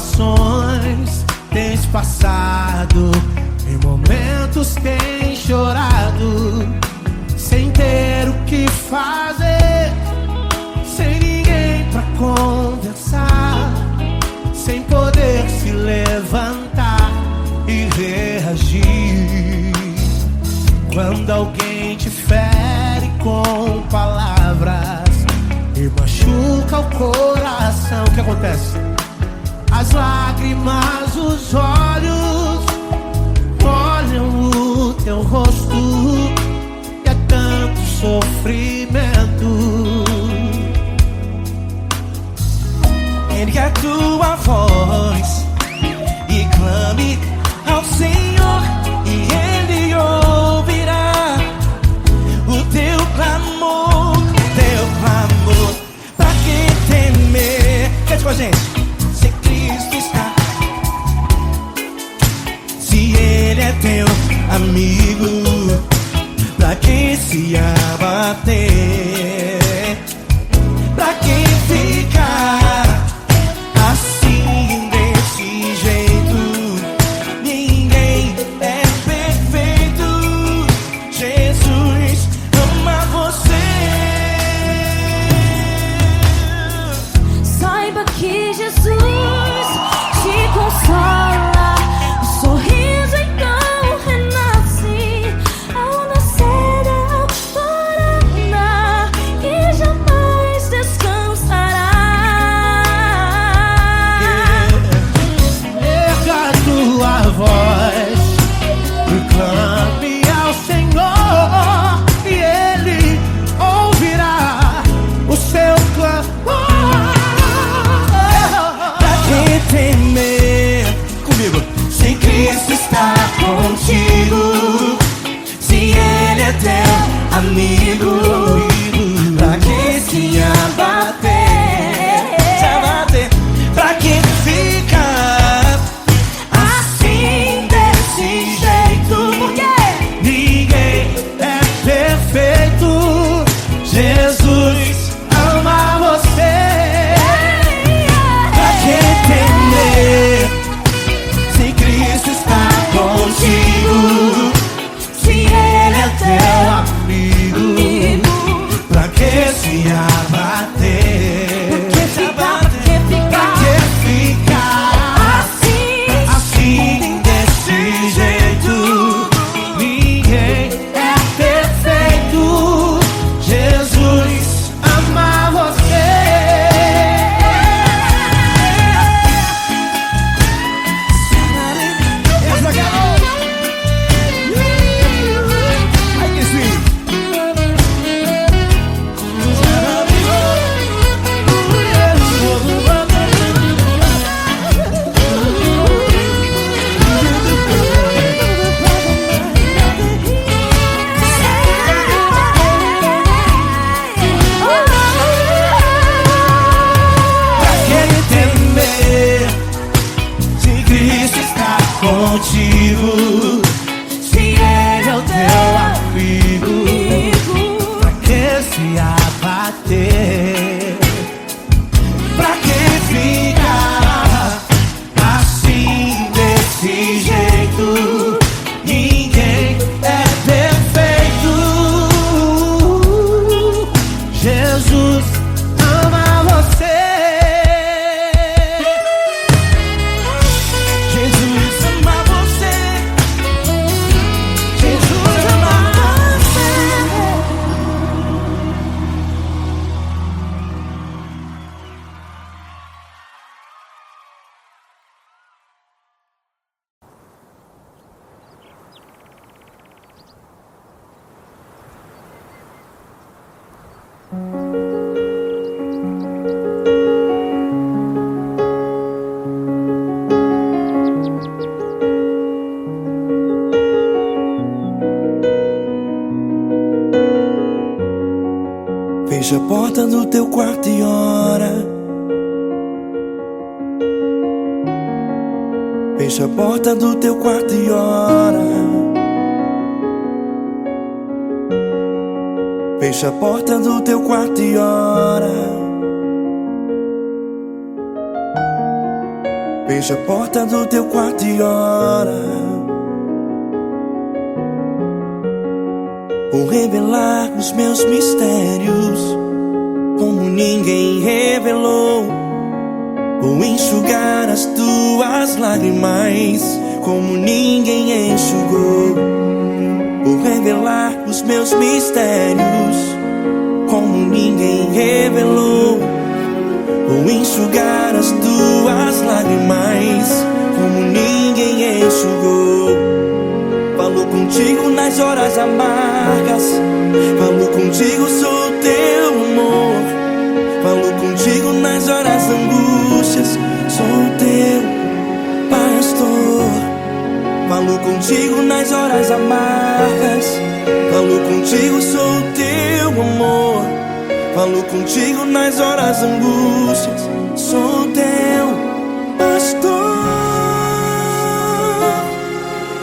situações tens passado, em momentos tens chorado, sem ter o que fazer, sem ninguém pra conversar, sem poder se levantar e reagir. Quando alguém te fere com palavras e machuca o coração, o que acontece? As lágrimas, os olhos olham o teu rosto e é tanto sofrimento. Ergue a tua voz e clame ao Senhor, e Ele ouvirá o teu clamor, Pra que temer? Cante com a gente. Se Cristo está, se Ele é teu amigo, pra que se abater? Pra que ficar assim desse jeito? Ninguém é perfeito. Jesus ama você. Saiba que Jesus te consola, o sorriso então renasce ao nascer da alvorada e jamais descansará. Erga a tua voz e clame ao Senhor, e Ele ouvirá o seu clamor. Pra que temer? Comigo. Se Cristo está contigo, se Ele é teu amigo, pra que se abater? Pra que ficar assim desse jeito? Ninguém é perfeito. Jesus ama você. Pra que temer? Se Cristo está contigo, se Ele é teu amigo, pra que se abater? Pra que ficar assim desse jeito? Ninguém é perfeito. Jesus ama você. Ai, que sim. Pra que temer? Se Cristo está contigo, se Ele é o teu amigo, pra que se abater? Pra que ficar assim desse jeito? Ninguém é perfeito. Jesus ama você. Jesus ama você. Jesus ama você. Fecha a porta do teu quarto e ora. Fecha a porta do teu quarto e ora. Fecha a porta do teu quarto e ora. Fecha a porta do teu quarto e ora. Vou revelar os meus mistérios como ninguém revelou. Vou enxugar as tuas lágrimas como ninguém enxugou. Vou revelar os meus mistérios como ninguém revelou. Vou enxugar as tuas lágrimas como ninguém enxugou. Falo contigo nas horas amargas, falo contigo, sou teu amor. Falo contigo nas horas angústias, sou teu pastor. Falo contigo nas horas amargas, falo contigo, sou teu amor. Falo contigo nas horas angústias, sou teu pastor.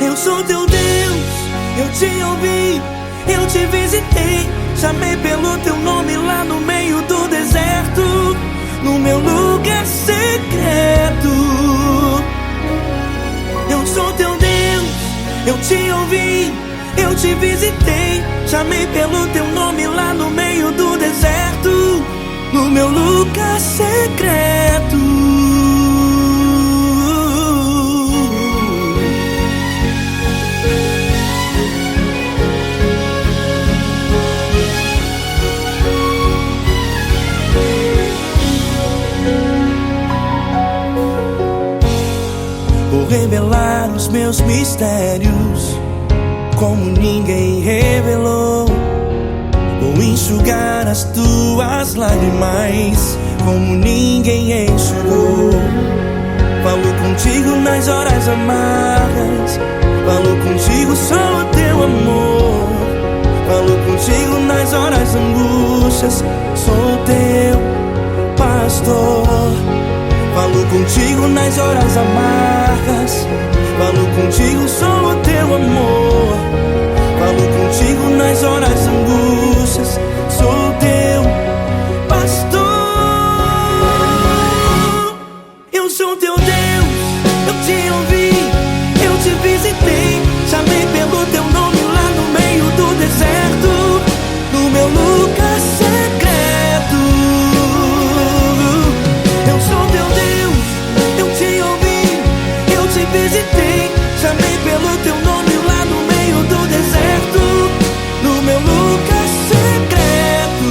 Eu sou teu Deus, eu te ouvi, eu te visitei. Chamei pelo teu nome lá no meio do deserto, no meu lugar secreto. Eu sou teu Deus, eu te ouvi, eu te visitei. Chamei pelo teu nome lá no meio do deserto, no meu lugar secreto. Vou revelar os meus mistérios como ninguém revelou. Vou enxugar as tuas lágrimas como ninguém enxugou. Falo contigo nas horas amargas, falo contigo, sou teu amor. Falo contigo nas horas angústias, sou teu pastor. Falo contigo nas horas amargas, falo contigo, sou teu amor. Falo contigo nas horas angústias, sou teu pastor. Eu sou teu Deus, eu te ouvi, eu te visitei. Chamei pelo teu nome lá no meio do deserto, no meu lugar secreto. Eu sou teu Deus, eu te ouvi, eu te visitei. Chamei pelo teu nome lá no meio do deserto, no meu lugar secreto.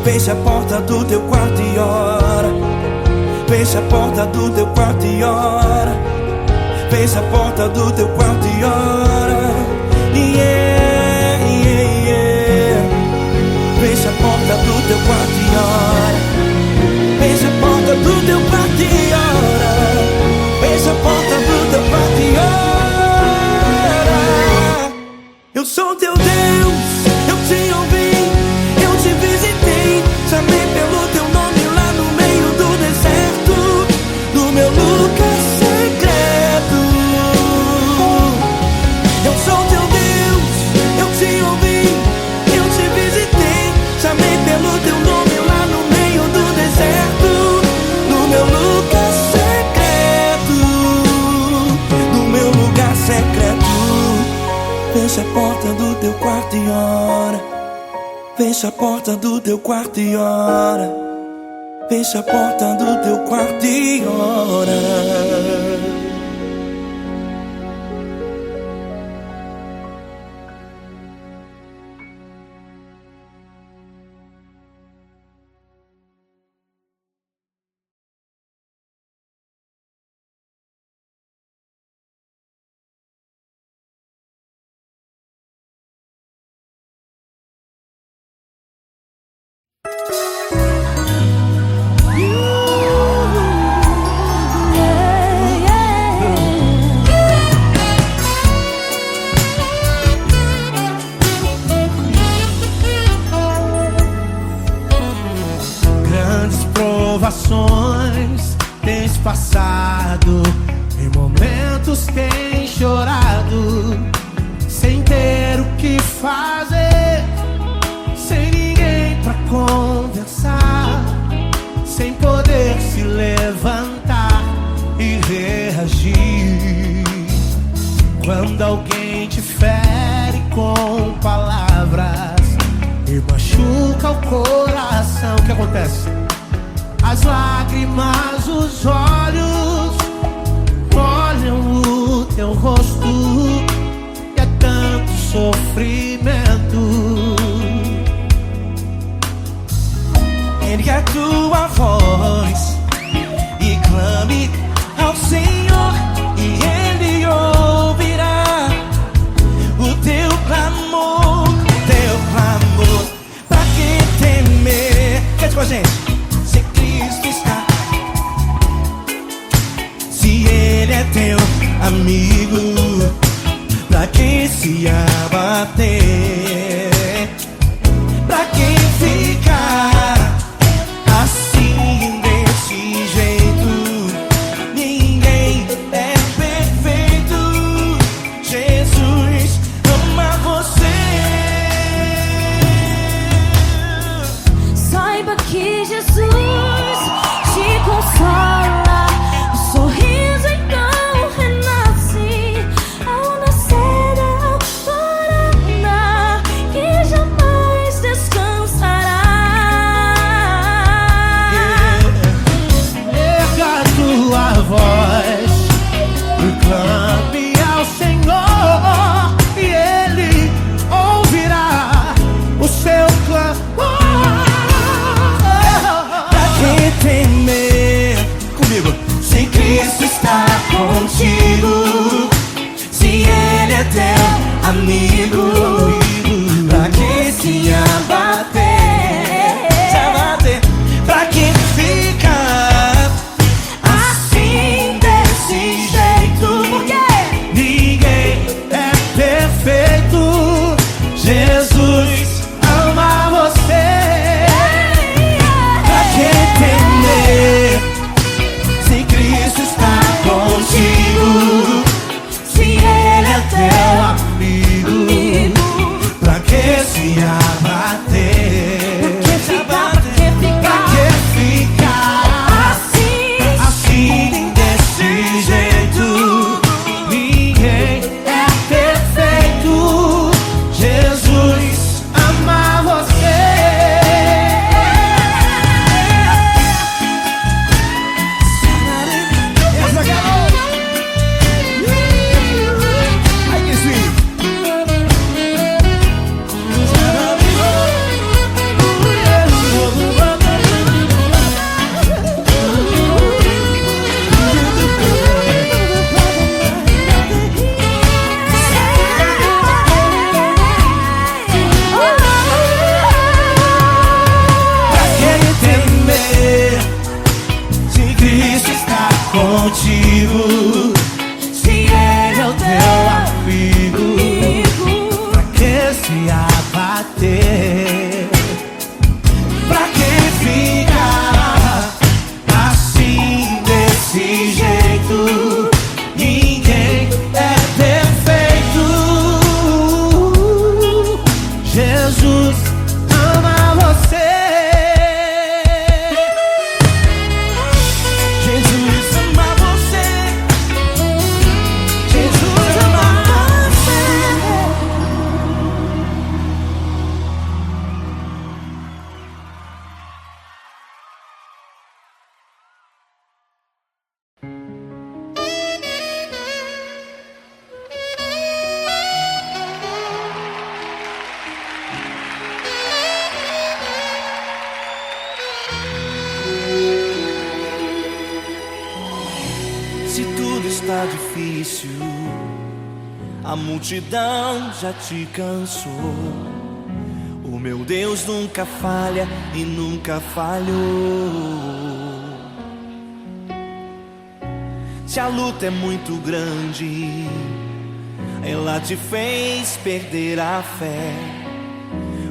Fecha a porta do teu quarto e ora. Fecha a porta do teu quarto e ora. Fecha a porta do teu quarto e ora. Yeah, yeah, yeah. Fecha a porta do teu quarto e ora. Fecha a porta do teu quarto e ora. Fecha a porta do teu quarto e ora. Eu sou teu Deus, eu te ouvi, eu te visitei. Chamei pelo teu nome lá no meio do deserto, no meu lugar secreto. Eu sou teu Deus, eu te ouvi, eu te visitei. Chamei pelo teu nome lá no meio do deserto, no meu lugar secreto, no meu lugar secreto. Fecha a porta do teu quarto e ora. Fecha a porta do teu quarto e ora. Fecha a porta do teu quarto e ora. provações tens passado, em momentos tens chorado, sem ter o que fazer, sem ninguém pra conversar. sem poder se levantar e reagir. Quando alguém te fere com palavras e machuca o coração, o que acontece? As lágrimas, os olhos molham o teu rosto e é tanto sofrimento. Ergue a tua voz e clame ao Senhor, e Ele ouvirá o teu clamor, teu clamor. Pra que temer? Cante com a gente. Se Cristo está, se Ele é teu amigo, pra que se abater? Pra que ficar assim desse jeito? Ninguém é perfeito. Jesus ama você. Saiba que Jesus te consola. O sorriso então renasce ao nascer da alvorada, que jamais descansará. Erga a tua voz e clame ao Senhor, e Ele ouvirá o seu clamor. Pra que temer? Comigo. Se Cristo está contigo, se Ele é teu amigo, pra que se abater? Se abater. Pra que ficar assim desse jeito? Porque Ninguém é perfeito. Jesus ama você. Pra que temer? Se Cristo está contigo, se Ele é Teu amigo, pra que se abater? Pra que ficar assim desse jeito? Ninguém é perfeito. Jesus ama você. Ai, que sweet. Pra que temer? Se Cristo está contigo, Se Ele é o teu amigo, pra que se abater? Pra que ficar assim desse jeito? Ninguém é perfeito. Jesus ama você. Jesus ama você. Jesus ama você. Se tudo está difícil, a multidão já te cansou. O meu Deus nunca falha e nunca falhou. Se a luta é muito grande, ela te fez perder a fé.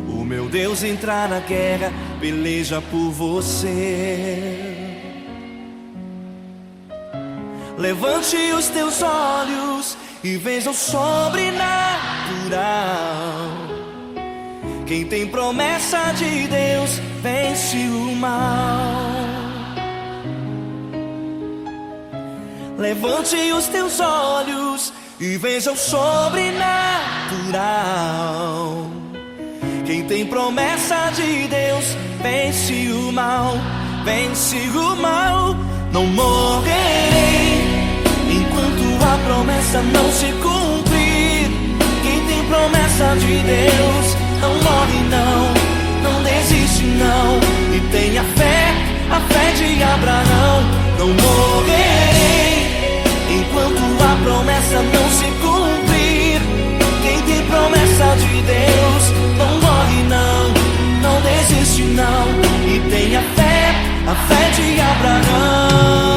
O meu Deus entra na guerra, peleja por você. Levante os teus olhos e veja o sobrenatural. Quem tem promessa de Deus vence o mal. Levante os teus olhos e veja o sobrenatural. Quem tem promessa de Deus vence o mal, vence o mal. Não morrerei enquanto a promessa não se cumprir. Quem tem promessa de Deus não morre não, não desiste não. E tenha fé, a fé de Abraão. Não morrerei enquanto a promessa não se cumprir. Quem tem promessa de Deus não morre não, não desiste não. E tenha fé, a fé de Abraão.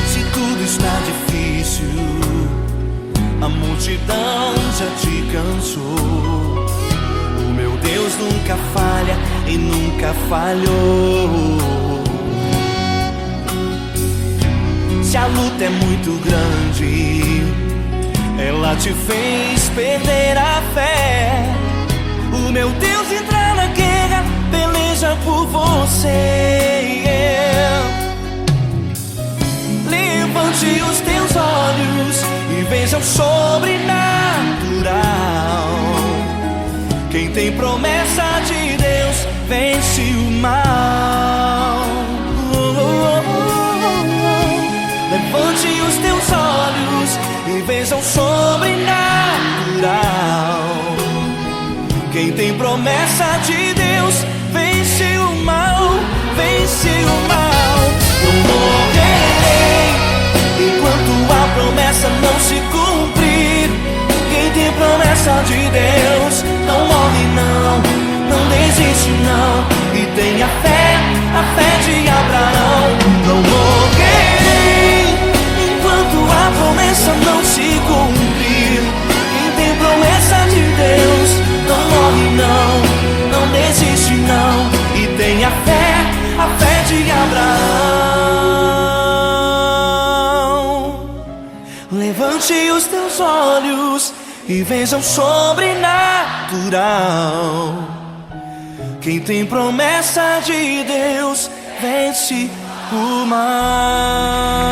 Se tudo está difícil, a multidão já te cansou. O meu Deus nunca falha e nunca falhou. Se a luta é muito grande, ela te fez perder a fé. O meu Deus entra na guerra, peleja por você. Levante os teus olhos e veja o sobrenatural. Quem tem promessa de Deus vence o mal. Levante os teus olhos e veja o sobrenatural. Quem tem promessa de Deus vence o mal, vence o mal. Não morrerei enquanto a promessa não se cumprir. Quem tem promessa de Deus não morre não, não desiste não. E tenha fé, a fé de Abraão. Não morrerei enquanto a promessa não se cumprir. Quem tem promessa de Deus não morre não, não desiste não. E tenha fé, a fé de Abraão. Levante os teus olhos e veja o sobrenatural. Quem tem promessa de Deus vence o mal.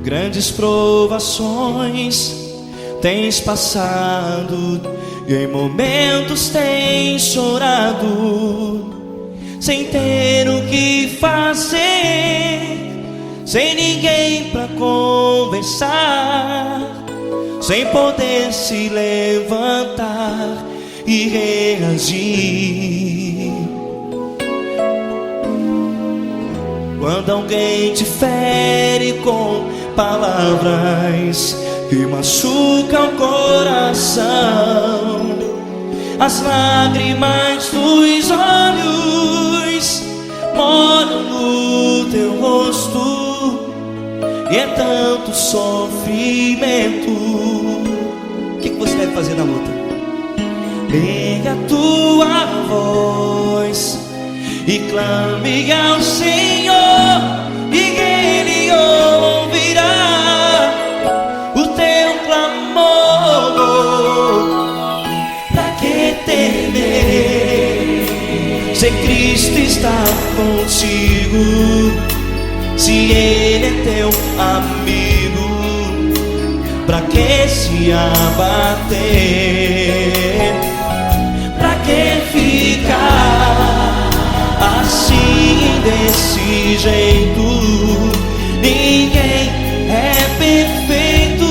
Grandes provações tens passado e em momentos tens chorado, sem ter o que fazer, sem ninguém pra conversar, sem poder se levantar e reagir. Quando alguém te fere com palavras que machucam o coração, as lágrimas dos olhos moram no teu rosto, e é tanto sofrimento. O que você deve fazer na luta? Pega a tua voz e clame ao Senhor, e Ele ouvirá o teu clamor. Pra que temer, se Cristo está contigo, se Ele é teu amigo? Pra que se abater? Pra que ficar assim, desse jeito? Ninguém é perfeito,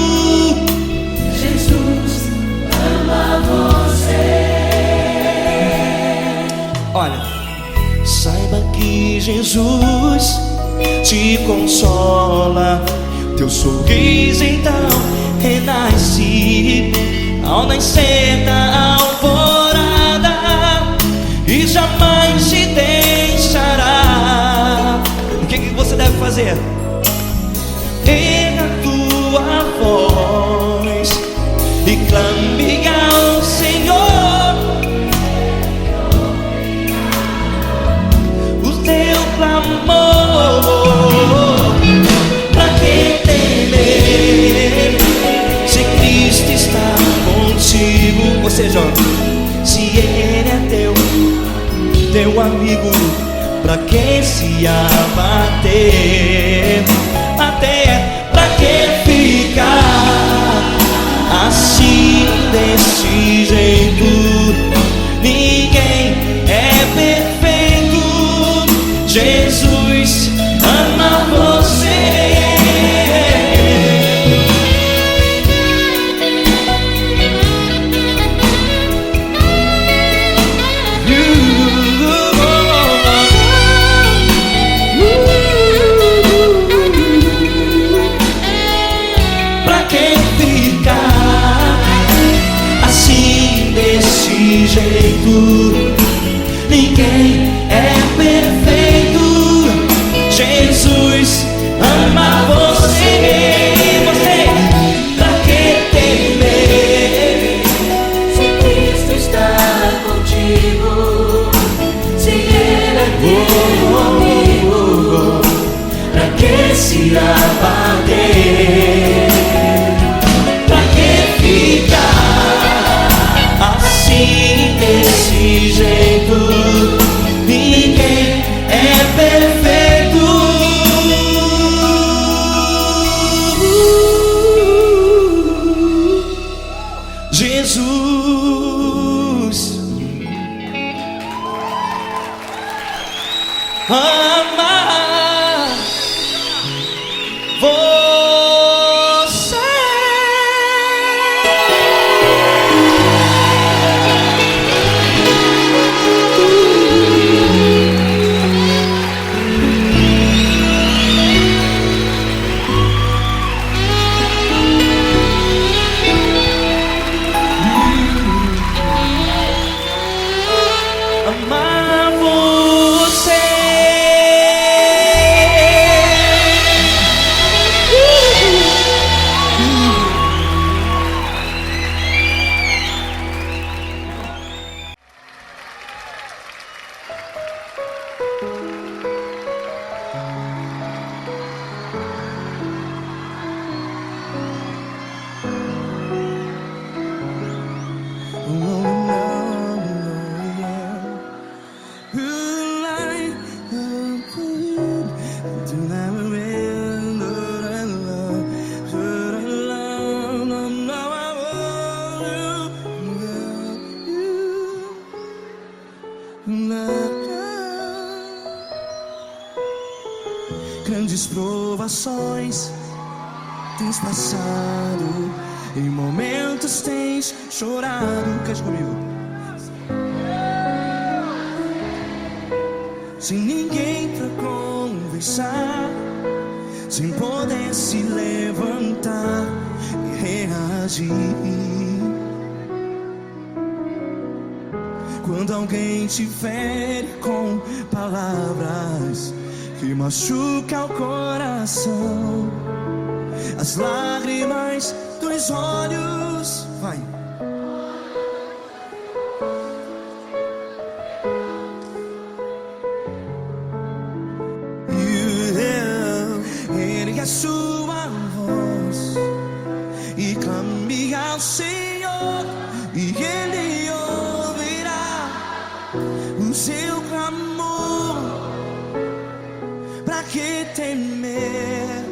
que Jesus te consola. Teu sorriso então renasce ao nascer da alvorada e jamais te deixará. O que você deve fazer? Erga a tua voz e clame ao Senhor. O teu clamor, pra que temer se Cristo está contigo? Ou seja, se Ele é teu amigo, pra que se abater? Até pra que ficar assim desse jeito? Ninguém é perfeito. Jesus ama você. Pra que ficar assim desse jeito? Ninguém é perfeito. Jesus ama você. Você, pra que temer Se Cristo está contigo, se Ele é teu amigo, pra que se abater? Pra que ficar assim desse jeito? Ninguém é perfeito. Jesus ama você. Amar você. Grandes provações tens passado, em momentos tens chorado. Cante comigo. Sem ninguém pra conversar, sem poder se levantar e reagir. Quando alguém te fere com palavras que machuca o coração, as lágrimas dos olhos, vai. Ergue a sua voz e clame ao Senhor, e Ele ouvirá o seu clamor. Pra que temer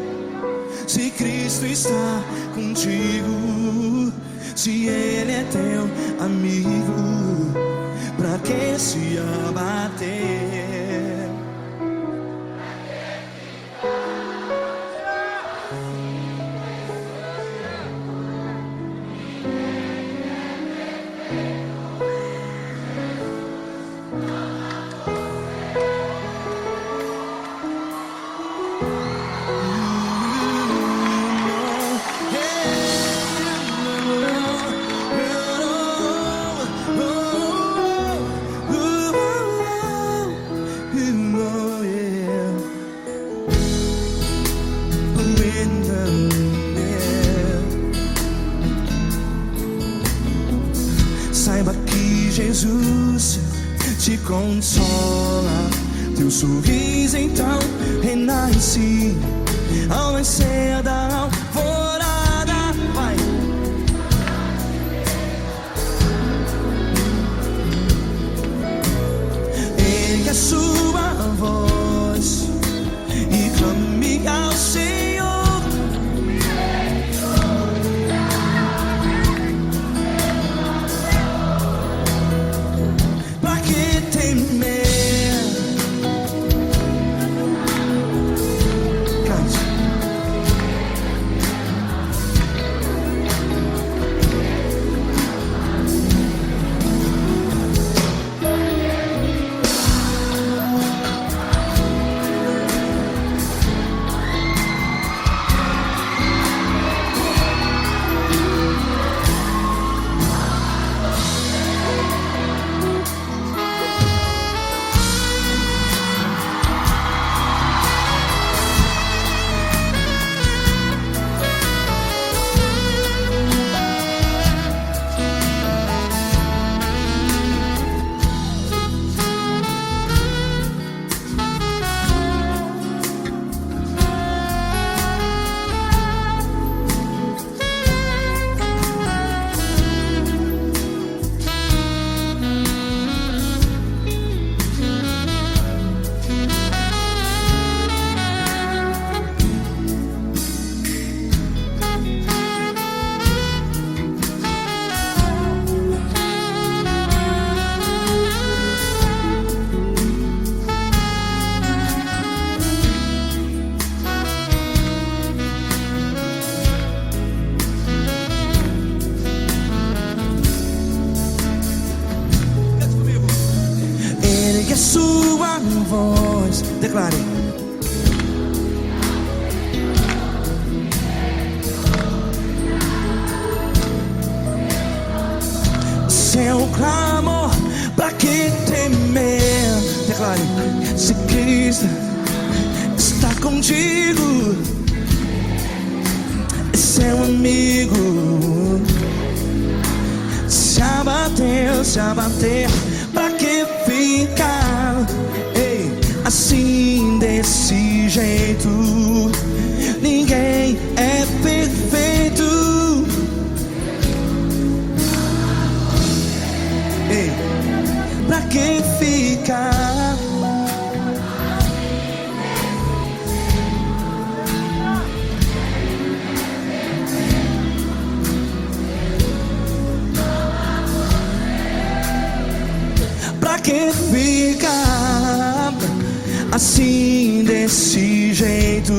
se Cristo está contigo? Se Ele é teu amigo, pra que se abater? te consola. Teu sorriso então renasce ao nascer da alvorada. Vai. Ergue a sua voz e clame ao Senhor. Pra que temer? Sua voz, declare. Seu clamor, pra que temer? Declare. Se Cristo está contigo, é seu amigo. Se abater, pra que ficar? Ei, assim desse jeito, ninguém é perfeito. Ei, pra que ficar? Pra que ficar assim desse jeito?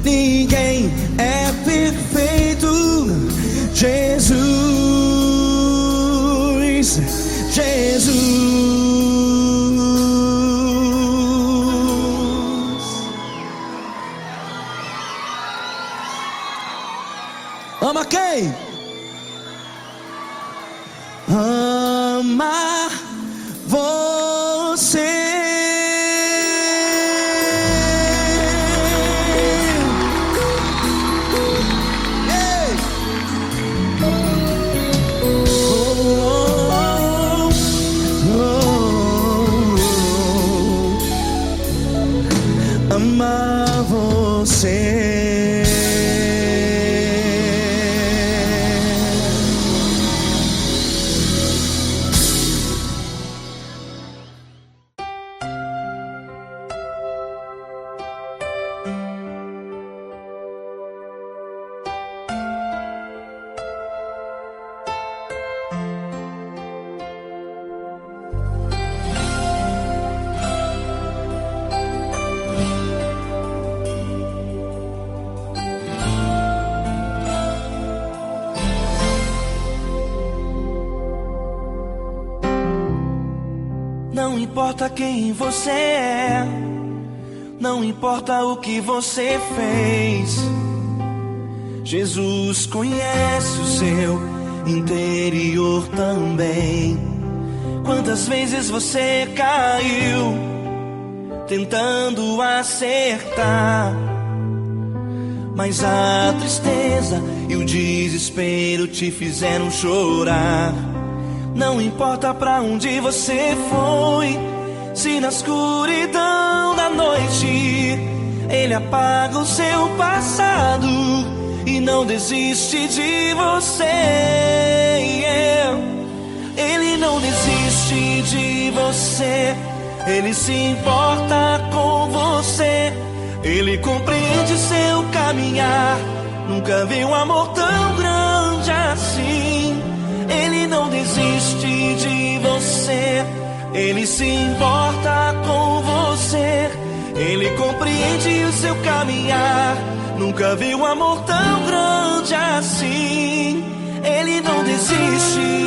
Ninguém é perfeito. Jesus, Jesus. Ama quem? Ama você. Ei. Ama você. Não importa quem você é, não importa o que você fez, Jesus conhece o seu interior também. Quantas vezes você caiu tentando acertar, mas a tristeza e o desespero te fizeram chorar. Não importa pra onde você foi, se na escuridão da noite Ele apaga o seu passado e não desiste de você. Ele não desiste de você. Ele se importa com você. Ele compreende seu caminhar. Nunca vi um amor tão grande assim. Ele não desiste de você. Ele se importa com você. Ele compreende o seu caminhar. Nunca vi um amor tão grande assim. Ele não desiste.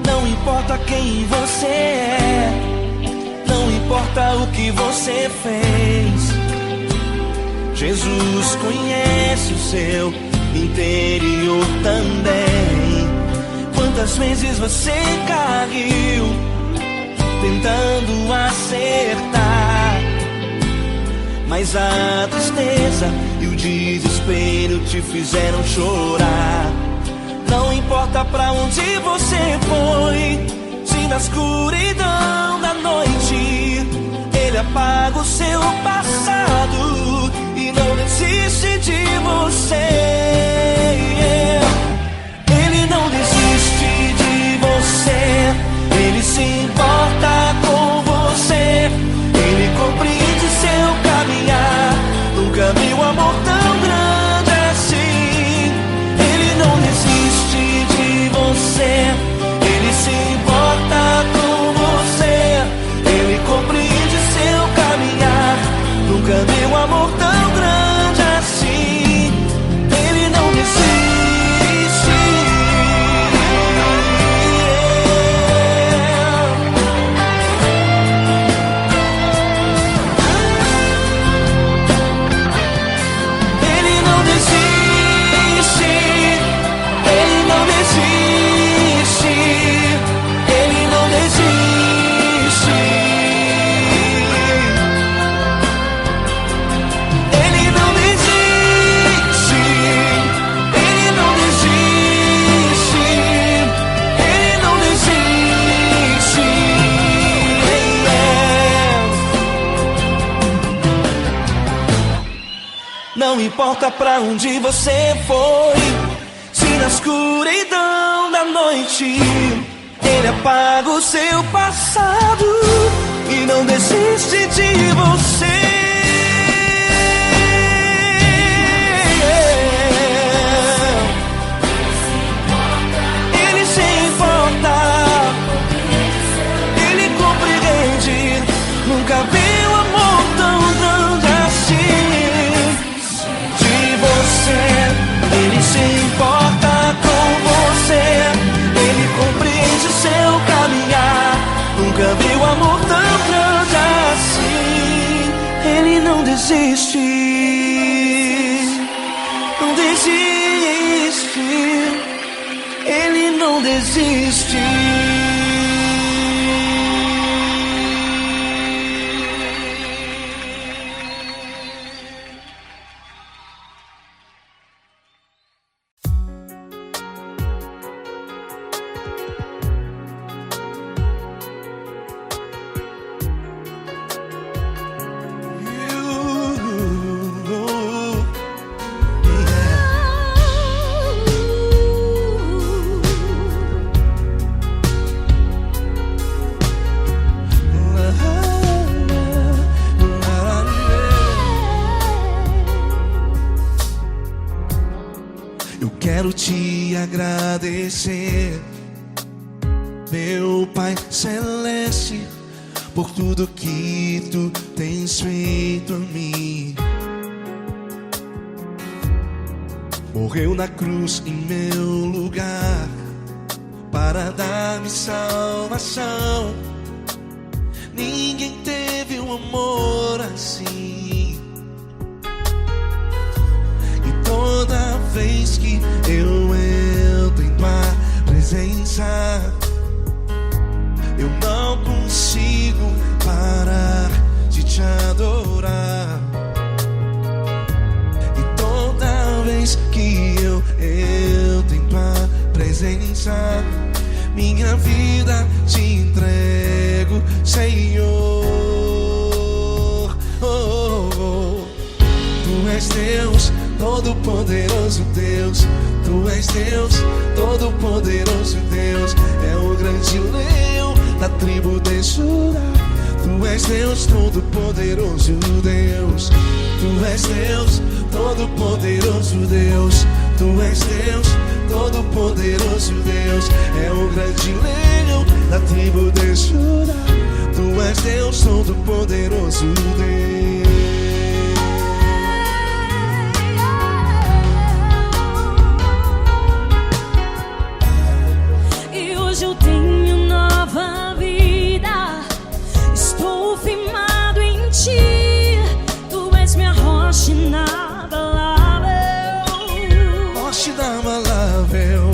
Não importa quem você é, não importa o que você fez, Jesus conhece o seu interior também. Quantas vezes você caiu tentando acertar, mas a tristeza e o desespero te fizeram chorar. Não importa pra onde você foi, se na escuridão da noite Ele apaga o seu passado e não desiste de você. Ele não desiste de você. Ele se importa com você. Ele compreende seu caminhar. Nunca vi um amor tão grande assim. Ele não desiste de você. Ele se importa com você. Ele compreende seu caminhar. Nunca vi um amor tão grande assim. Ele não desiste. Ele não desiste. Ele não desiste. Ele não desiste. Ele não desiste. Ele não desiste. Ele não desiste. Não importa pra onde você foi, se na escuridão da noite Ele apaga o seu passado e não desiste de você. Ele se importa. Ele compreende. Nunca vi um amor tão grande assim. De você. Ele se importa com você. Ele compreende seu caminhar. Nunca vi um amor tão grande assim. Ele não desiste. Não desiste. Ele não desiste. Eu quero te agradecer, meu Pai Celeste, por tudo que tu tens feito a mim. Morreu na cruz em meu lugar para dar-me salvação. Ninguém teve um amor assim. E toda vez que eu entro em tua presença, eu não consigo parar de te adorar. E toda vez que eu entro em tua presença, minha vida te entrego, Senhor. Tu és Deus, todo-poderoso Deus. Tu és Deus, todo-poderoso Deus. É o grande leão da tribo de Judá. Tu és Deus, todo-poderoso Deus. Tu és Deus, todo-poderoso Deus. Tu és Deus, todo-poderoso Deus. É o grande leão da tribo de Judá. Tu és Deus, todo-poderoso Deus. Eu tenho nova vida, estou firmado em ti. Tu és minha rocha inabalável, Rocha inabalável.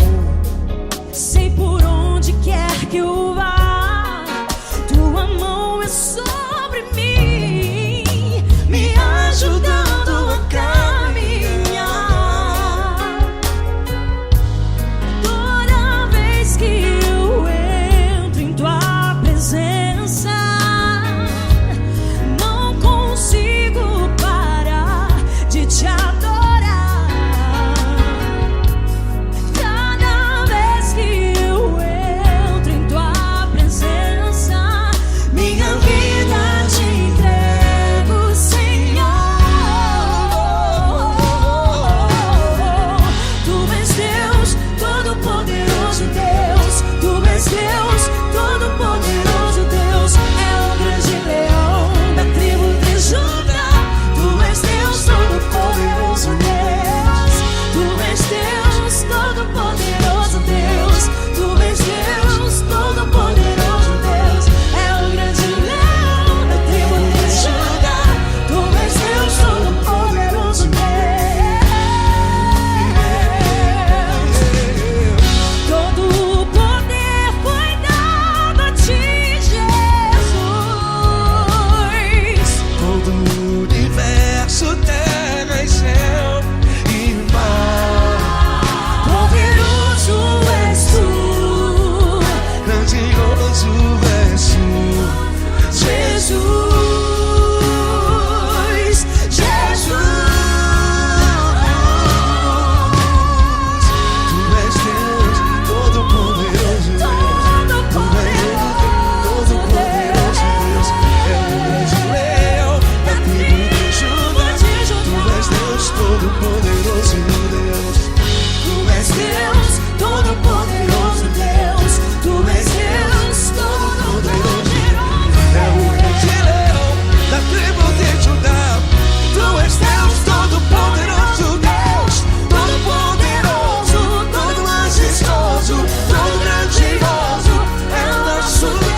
sei por onde quer que eu vá, tua mão é sobre mim, me ajudando a caminhar. Toda vez que não consigo parar de te adorar. Cada vez que eu entro em tua presença, minha vida te entrego, Senhor. Tu és Deus, todo-poderoso Deus. Tu és Deus, todo-poderoso Deus. É o grande leão da tribo de Judá. Tu és Deus, todo-poderoso Deus. Tu és Deus, todo-poderoso Deus. Tu és Deus, todo-poderoso Deus. É o grande leão da tribo de Judá. Tu és Deus, todo-poderoso Deus. Todo o poder foi dado a ti, Jesus. Todo o universo, terra e céu e mar. Poderoso és tu, Grandioso és tu, Jesus. Jesus. Tu és Deus, todo-poderoso Deus. Todo-poderoso Deus. É o grande leão da tribo de Judá. Tu és Deus, todo-poderoso Deus. Tu és Deus, todo-poderoso Deus. Tu és Deus, todo-poderoso. É o grande leão da tribo de Judá. Tu és Deus, todo-poderoso Deus. Todo-poderoso, todo majestoso, todo grandioso. É o nosso Deus. É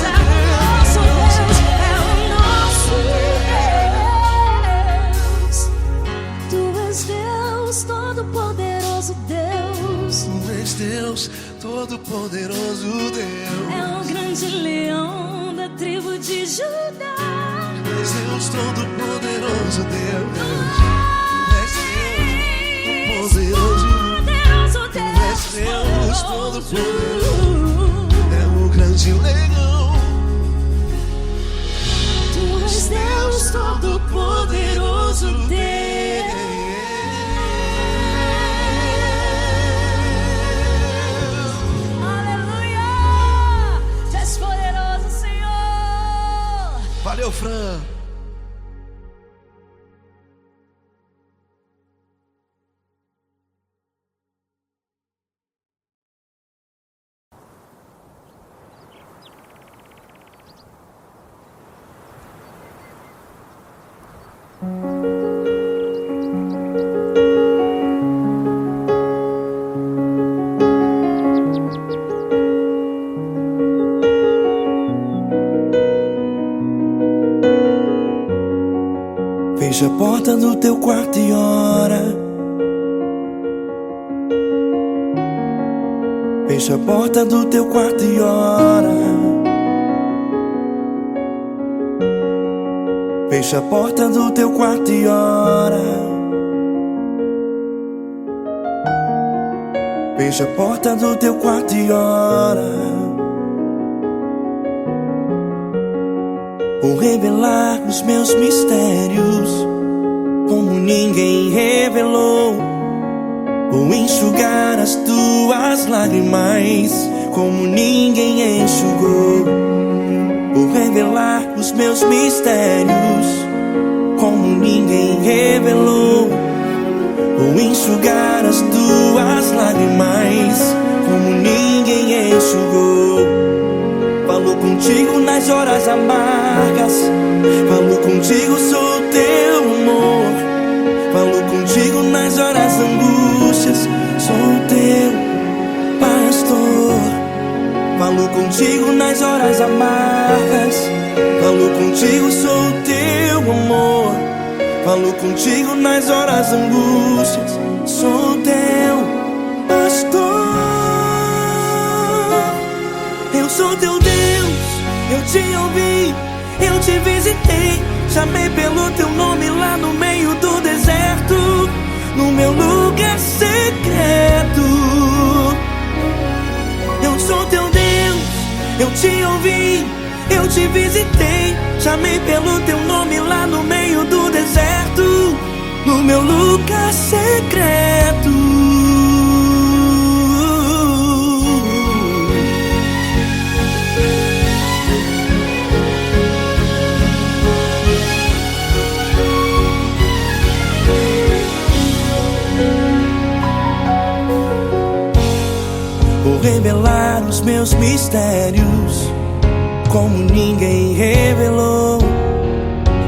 o nosso Deus, é o nosso Deus. Tu és Deus, todo-poderoso Deus. Tu és Deus, todo-poderoso Deus. É o grande leão da tribo de Judá. Tu és Deus, todo-poderoso Deus. Tu és Deus, Poderoso Tu és Deus, Deus. todo-poderoso. É o grande leão. Tu és Deus, todo-poderoso Deus. Aleluia! Tu és poderoso, Senhor. Valeu, Fran. Fecha a porta do teu quarto e ora. Fecha a porta do teu quarto e ora. Fecha a porta do teu quarto e ora. Fecha a porta do teu quarto e ora. Vou revelar os meus mistérios como ninguém revelou. Vou enxugar as tuas lágrimas como ninguém enxugou. Vou revelar os meus mistérios como ninguém revelou. Vou enxugar as tuas lágrimas como ninguém enxugou. Falo contigo nas horas amargas, falo contigo, sou teu amor. Falo contigo nas horas angústias, sou teu pastor. Falo contigo nas horas amargas, falo contigo, sou teu amor. Falo contigo nas horas angústias, sou teu pastor. Eu sou teu Deus, eu te ouvi, eu te visitei. Chamei pelo teu nome lá no meio do deserto, no meu lugar secreto. Eu sou teu Deus, eu te ouvi, eu te visitei. Chamei pelo teu nome lá no meio do deserto, no meu lugar secreto. Vou revelar os meus mistérios como ninguém revelou.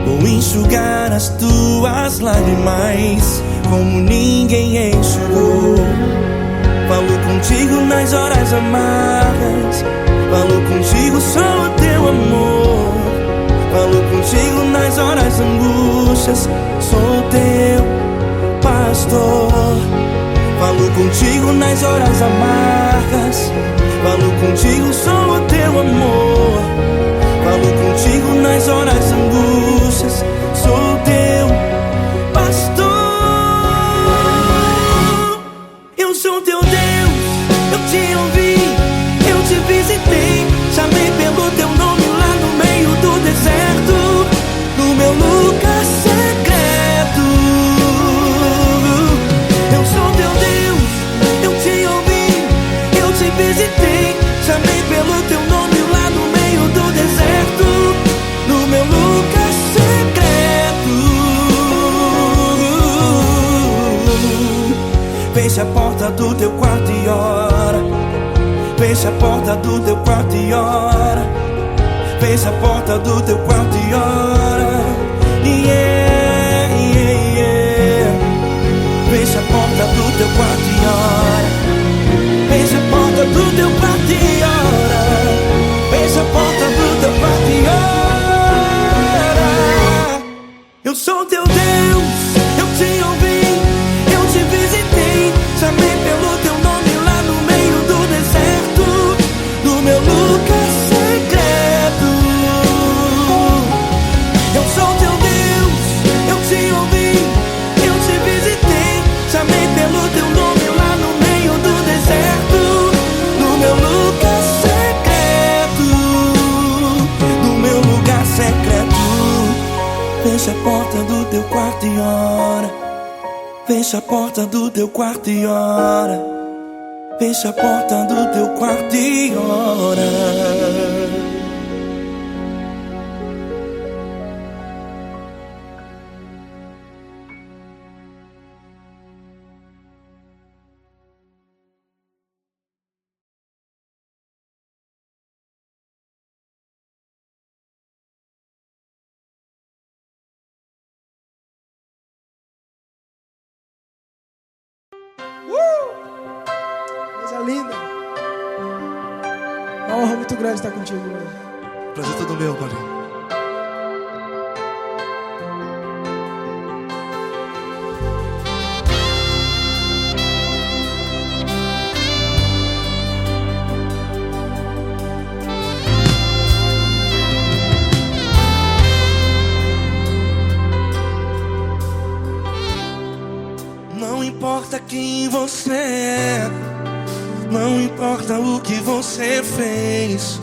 Vou enxugar as tuas lágrimas como ninguém enxugou. Falo contigo nas horas amargas, falo contigo, sou o teu amor. Falo contigo nas horas angústias, sou teu pastor. Falo contigo nas horas amargas, falo contigo, sou o teu amor. Falo contigo nas horas angústias, sou teu pastor. Eu sou teu Deus, eu te ouvi, eu te visitei. Chamei pelo teu nome lá no meio do deserto, no meu lugar secreto. Eu sou teu Deus, eu te ouvi, eu te visitei. Chamei pelo teu nome lá no meio do deserto, no meu lugar secreto. Fecha a porta do teu quarto e ora. Fecha a porta do teu quarto e ora. Fecha a porta do teu quarto e ora. Yeah, yeah, yeah. Fecha a porta do teu quarto e ora. Fecha a porta do teu quarto e ora. Fecha a porta do teu quarto e ora. Eu sou teu Deus, eu te ouvi, eu te visitei. Chamei pelo teu nome lá no meio do deserto, no meu lugar secreto. Eu sou teu Deus, eu te ouvi, eu te visitei. Chamei pelo teu nome lá no meio do deserto, no meu lugar secreto, no meu lugar secreto. Fecha a porta do teu quarto e ora. Fecha a porta do teu quarto e ora. Fecha a porta do teu quarto e ora. Coisa linda. Uma honra muito grande estar contigo hoje. Prazer todo meu, Paulinho. importa quem você é, não importa o que você fez,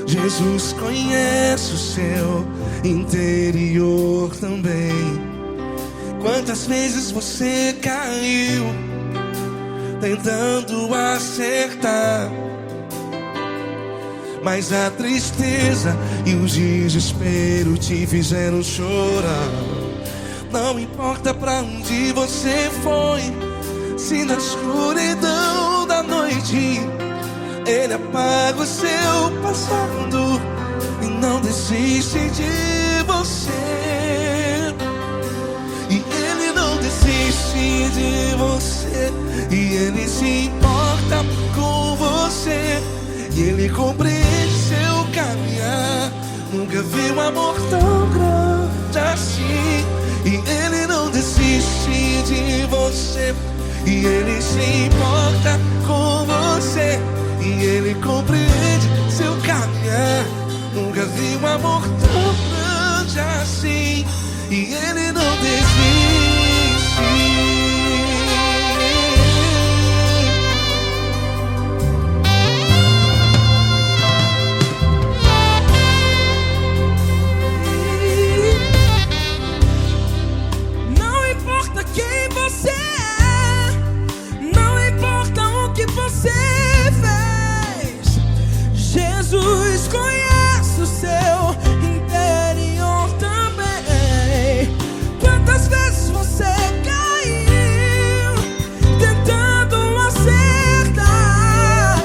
Jesus conhece o seu interior também. Quantas vezes você caiu tentando acertar, mas a tristeza e o desespero te fizeram chorar. Não importa pra onde você foi, se na escuridão da noite Ele apaga o seu passado e não desiste de você. E Ele não desiste de você, e Ele se importa com você, e Ele compreende seu caminhar. Nunca vi um amor tão grande assim. E Ele não desiste de você, e Ele se importa com você, e Ele compreende seu caminhar. Nunca vi um amor tão grande assim. E Ele não desiste. Não importa quem você é, não importa o que você fez, Jesus conhece o seu interior também. Quantas vezes você caiu tentando acertar,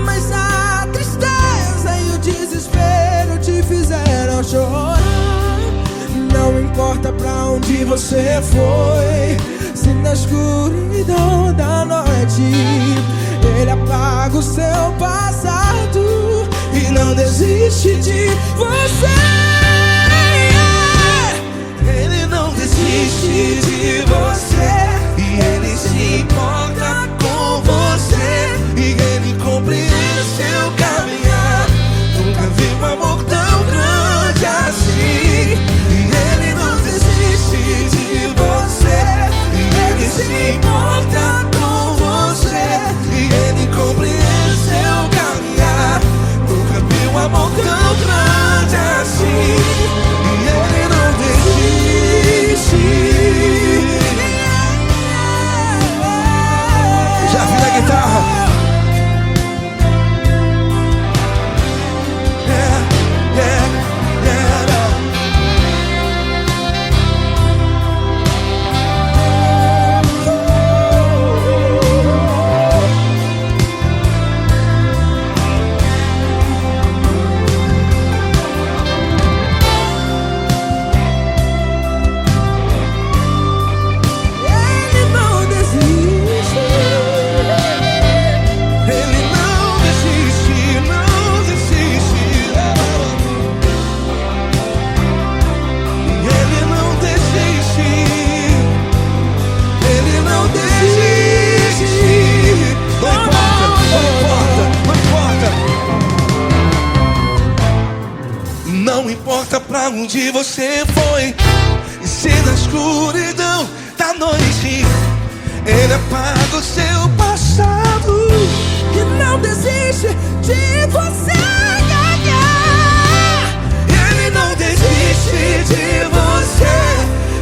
mas a tristeza e o desespero te fizeram chorar. Não importa pra onde você foi, se na escuridão da noite Ele apaga o seu passado e não desiste de você. Ele não desiste de você, e Ele se importa com você, e Ele compreende seu caminhar. Nunca vi um amor tão grande assim. E Ele não desiste de você, e Ele se importa com você, e Ele compreende seu caminhar. Nunca vi um amor tão grande assim. E Ele não desiste. Já vi na guitarra. Yeah, yeah, yeah. Ele não desiste. Ele não desiste, não desiste. E Ele não desiste. Ele não desiste. Não importa, não importa, não importa. Não importa pra onde você foi, e se na escuridão da noite Ele apaga o seu passado E não desiste de você ganhar. Ele não desiste de você,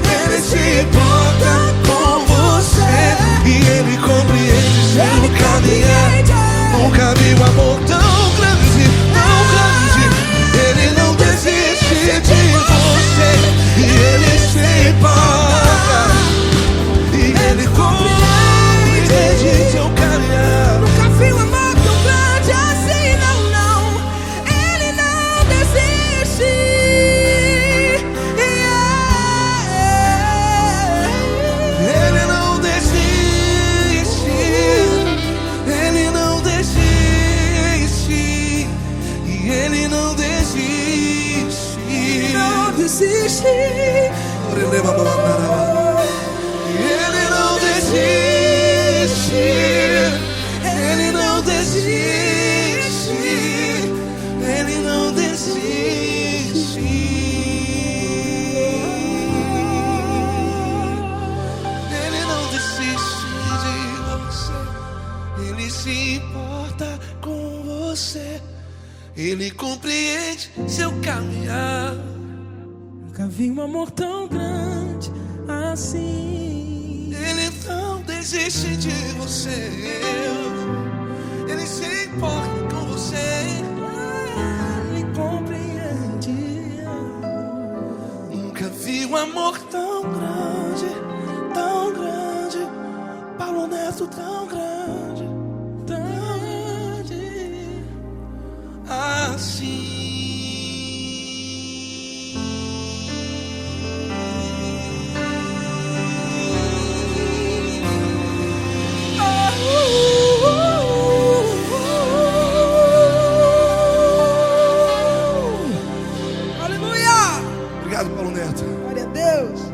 Ele se importa com você, e Ele compreende seu caminhar. Nunca vi um amor tão grande, tão grande. Ele não desiste de você, e Ele se importa, e Ele compreende seu caminhar. Nunca vi um amor tão grande assim, não, não. Ele não desiste. Ele não desiste, Ele não desiste, e Ele não desiste. Não desiste. Ele não desiste, Ele não desiste, Ele não desiste. Nunca vi um amor tão grande assim. Ele não desiste de você. Ele se importa com você. Ele compreende. Nunca vi um amor tão grande, tão grande. Paulo Neto tão grande, Tão grande. assim. Aleluia! Obrigado, Paulo Neto. Glória a Deus.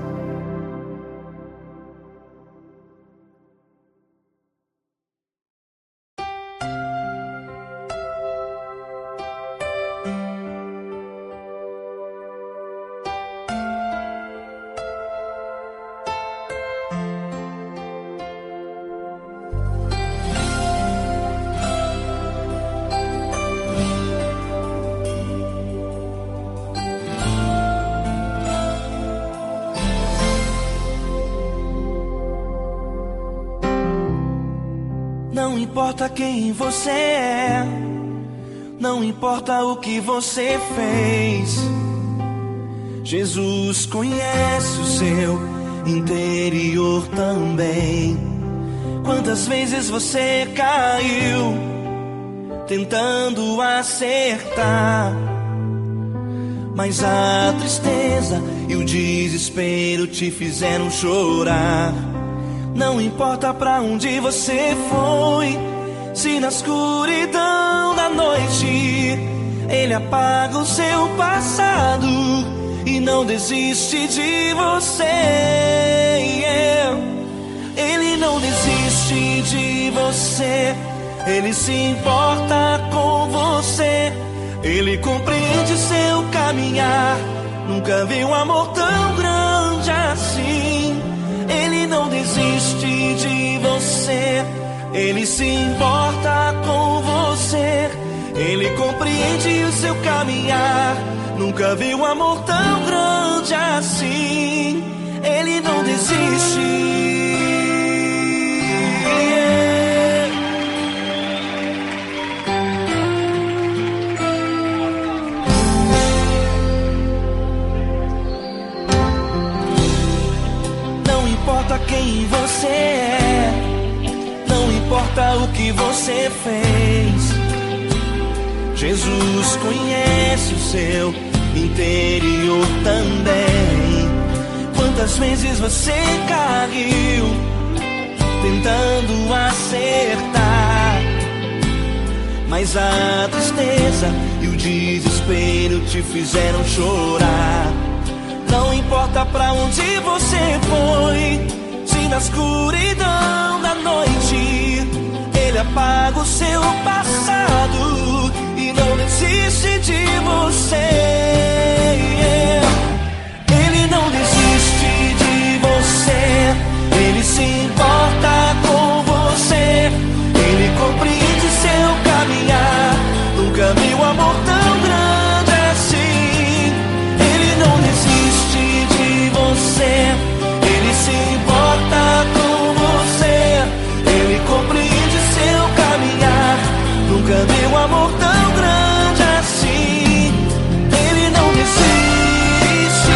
Não importa quem você é, não importa o que você fez, Jesus conhece o seu interior também. Quantas vezes você caiu tentando acertar, mas a tristeza e o desespero te fizeram chorar. Não importa pra onde você foi, se na escuridão da noite Ele apaga o seu passado e não desiste de você. Ele não desiste de você, Ele se importa com você, Ele compreende seu caminhar. Nunca vi um amor tão grande assim. Ele não desiste de você, Ele se importa com você, Ele compreende o seu caminhar. Nunca vi um amor tão grande assim. Ele não desiste. Não importa quem você é, não importa o que você fez, Jesus conhece o seu interior também. Quantas vezes você caiu tentando acertar, mas a tristeza e o desespero te fizeram chorar. Não importa pra onde você foi, se na escuridão da noite Ele apaga o seu passado e não desiste de você. Ele não desiste de você, Ele se importa com você, Ele compreende seu caminhar. Nunca vi um amor tão grande assim. Ele não desiste de você, Ele se importa com você, Ele compreende seu caminhar. Nunca vi um amor tão grande assim. Ele não desiste.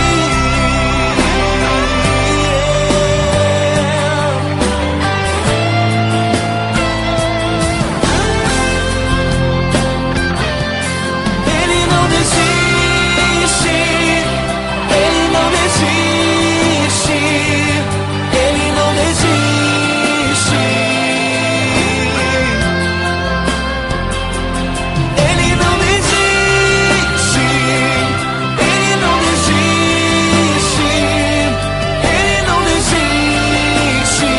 Ele não desiste. Ele não desiste. Ele não desiste. Ele não desiste. Ele não desiste. Ele não desiste.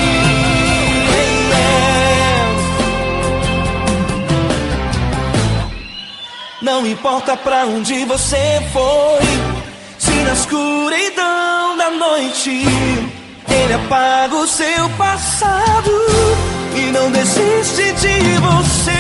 Não importa pra onde você foi, se na escuridão da noite Ele apaga o seu passado e não desiste de você.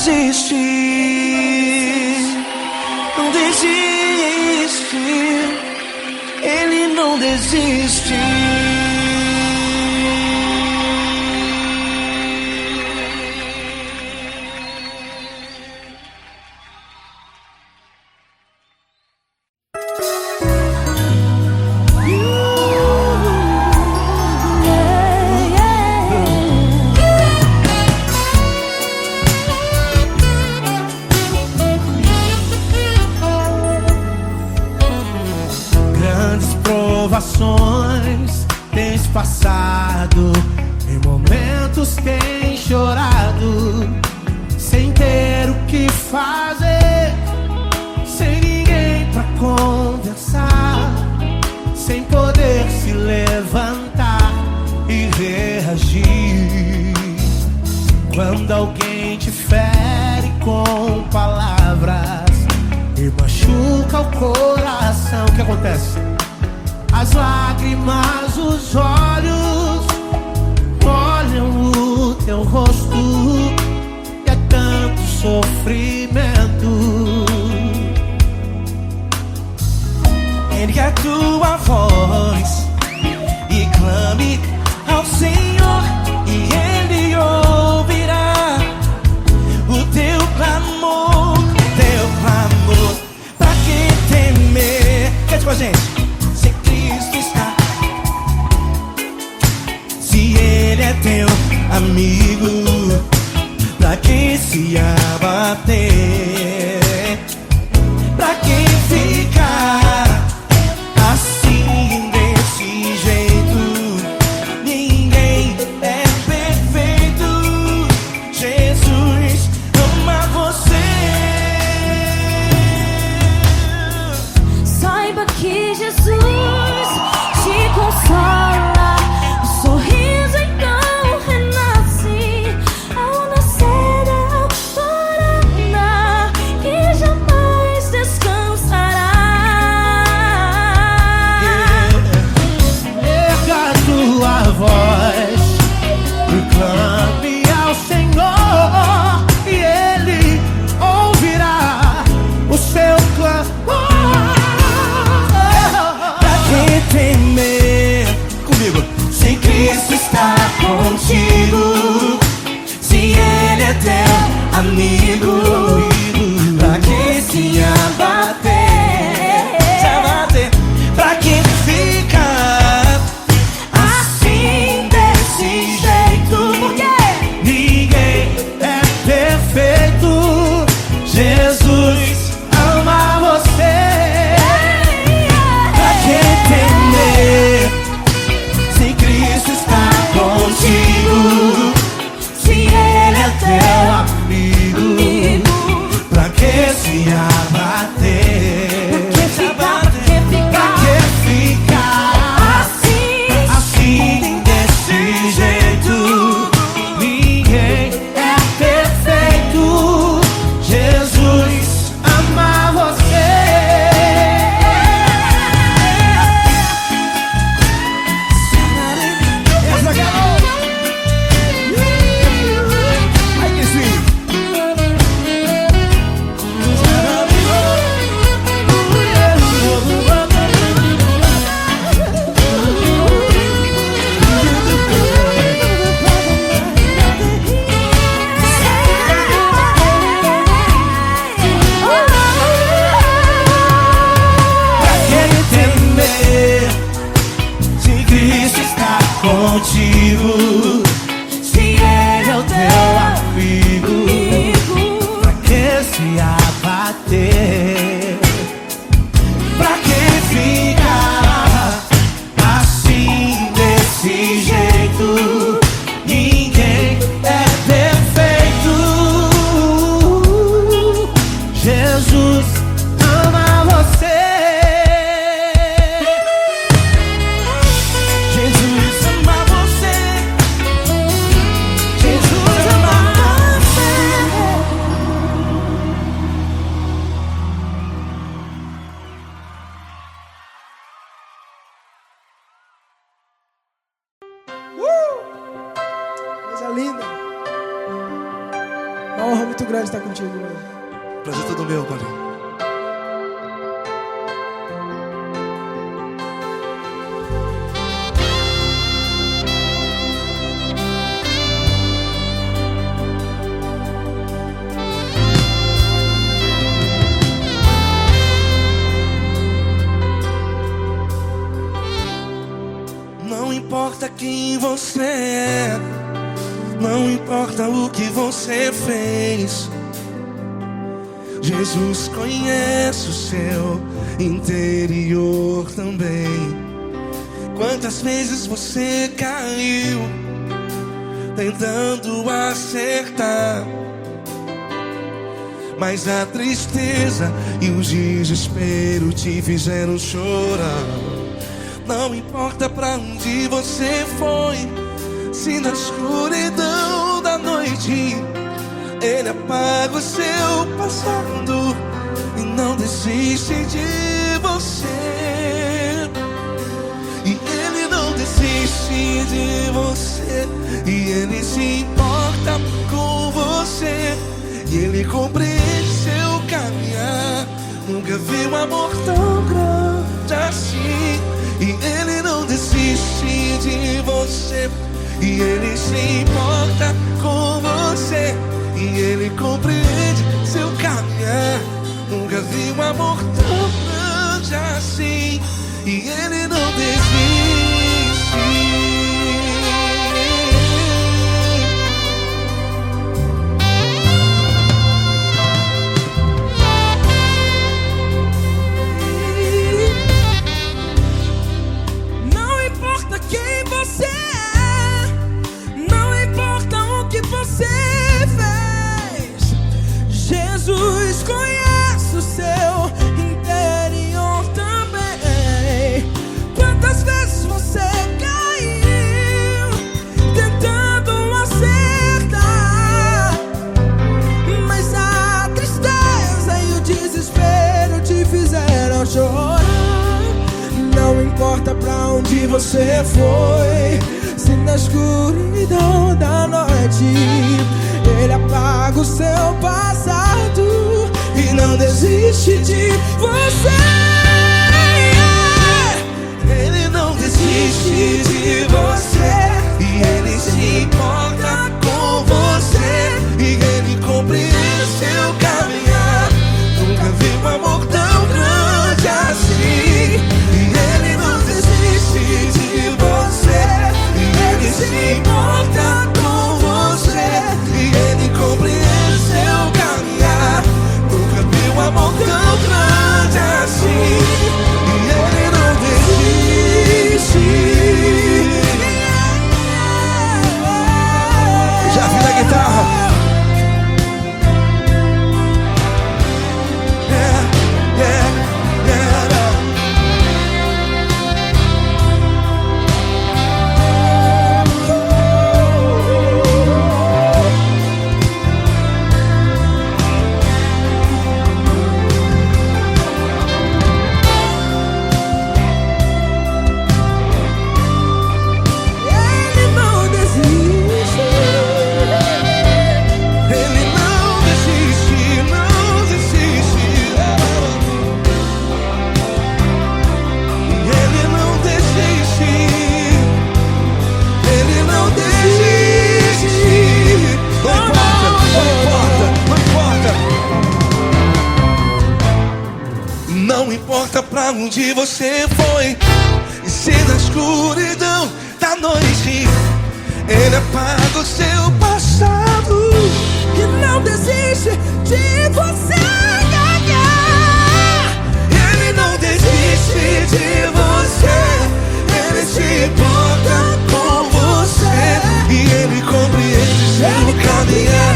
desiste, não desiste, Ele não desiste. Provações tens passado, em momentos tens chorado, sem ter o que fazer, sem ninguém pra conversar, sem poder se levantar e reagir. Quando alguém te fere com palavras e machuca o coração, o que acontece? As lágrimas, os olhos molham o teu rosto, e é tanto sofrimento. Ergue a tua voz e clame ao Senhor, e Ele ouvirá o teu clamor, pra que temer? Cante com a gente. Ele é teu amigo, pra que se abater? Pra que ficar assim desse jeito? Ninguém é perfeito. Jesus ama você. Saiba que Jesus te consola. Clame ao Senhor e Ele ouvirá o seu clamor. Pra que temer? Comigo. Se Cristo está contigo, se Ele é teu amigo, pra que se abater? Pra que ficar assim desse jeito? Ninguém é perfeito. Jesus ama você. Pra que temer? Se Cristo está contigo, se Ele é teu amigo, pra que se abater? Pra que ficar assim desse jeito? Ninguém é perfeito. Jesus ama você. Essa garota. Ai, que sweet. Contigo, se Ele é o teu amigo, pra que se abater? Pra que ficar assim desse jeito? Ninguém é perfeito. Jesus ama você. Jesus ama você. muito grande estar contigo, mano. Prazer todo meu, Paulinho. Não importa quem você é, não importa o que você fez, Jesus conhece o seu interior também. Quantas vezes você caiu tentando acertar, mas a tristeza e o desespero te fizeram chorar. Não importa pra onde você foi, se na escuridão da noite Ele apaga o seu passado e não desiste de você. E Ele não desiste de você, e Ele se importa com você, e Ele compreende seu caminhar. Nunca vi um amor tão grande assim. E Ele não desiste de você, e Ele se importa com você, e Ele compreende seu caminhar. Nunca vi um amor tão grande assim. E Ele não desiste. Jesus conhece o seu interior também. Quantas vezes você caiu tentando acertar, mas a tristeza e o desespero te fizeram chorar. Não importa pra onde você foi, se na escuridão da noite Ele apaga o seu passado e não desiste de você. Ele não desiste de você, e Ele se importa com você, e Ele compreende seu caminhar. Nunca vi um amor tão grande assim. E Ele não desiste de você, e Ele se importa com você, e Ele compreende seu caminhar. Nunca vi um amor tão grande assim. E Ele não desiste. Já vi na guitarra. Não importa pra onde você foi, e se na escuridão da noite Ele apaga o seu passado E não desiste de você. Ele não desiste de você, Ele se importa com você, e Ele compreende seu caminhar.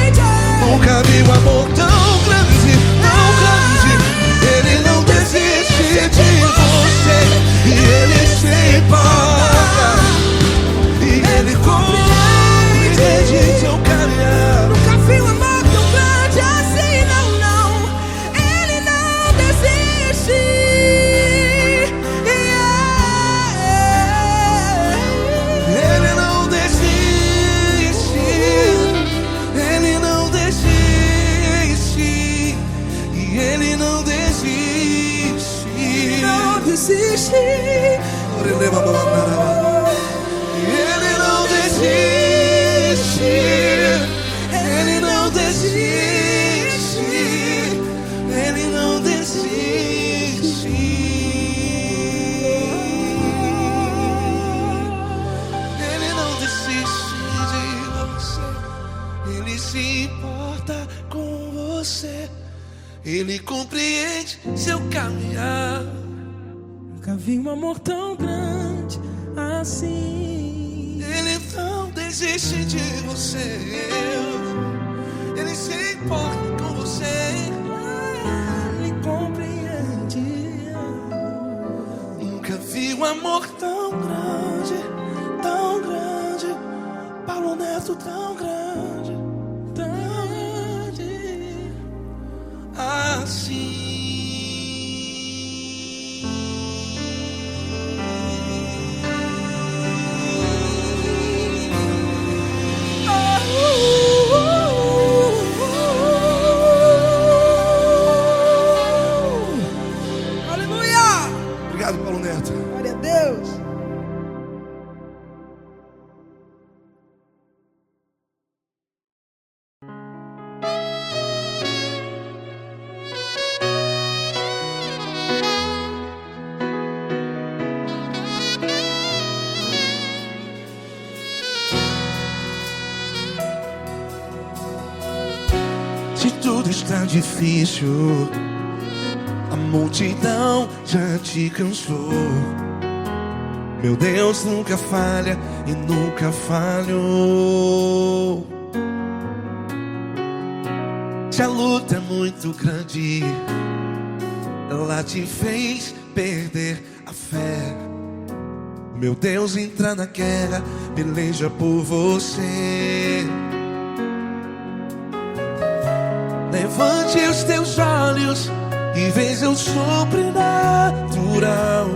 Nunca vi um amor tão grande, tão grande. Ele não desiste de você, e Ele se importa, e Ele compreende seu caminhar. Nunca vi um amor tão grande assim. vi um amor tão grande assim. Ele não desiste de você. Ele se importa com você. Ele compreende. Nunca vi um amor Tão grande, tão grande. Paulo Neto tão grande, tão grande assim. Aleluia! Obrigado, Paulo Neto. Glória a Deus. Se tudo está difícil, a multidão já te cansou. Meu Deus nunca falha e nunca falhou. Se a luta é muito grande, ela te fez perder a fé. Meu Deus entra na guerra, peleja por você. Levante os teus olhos e veja o sobrenatural.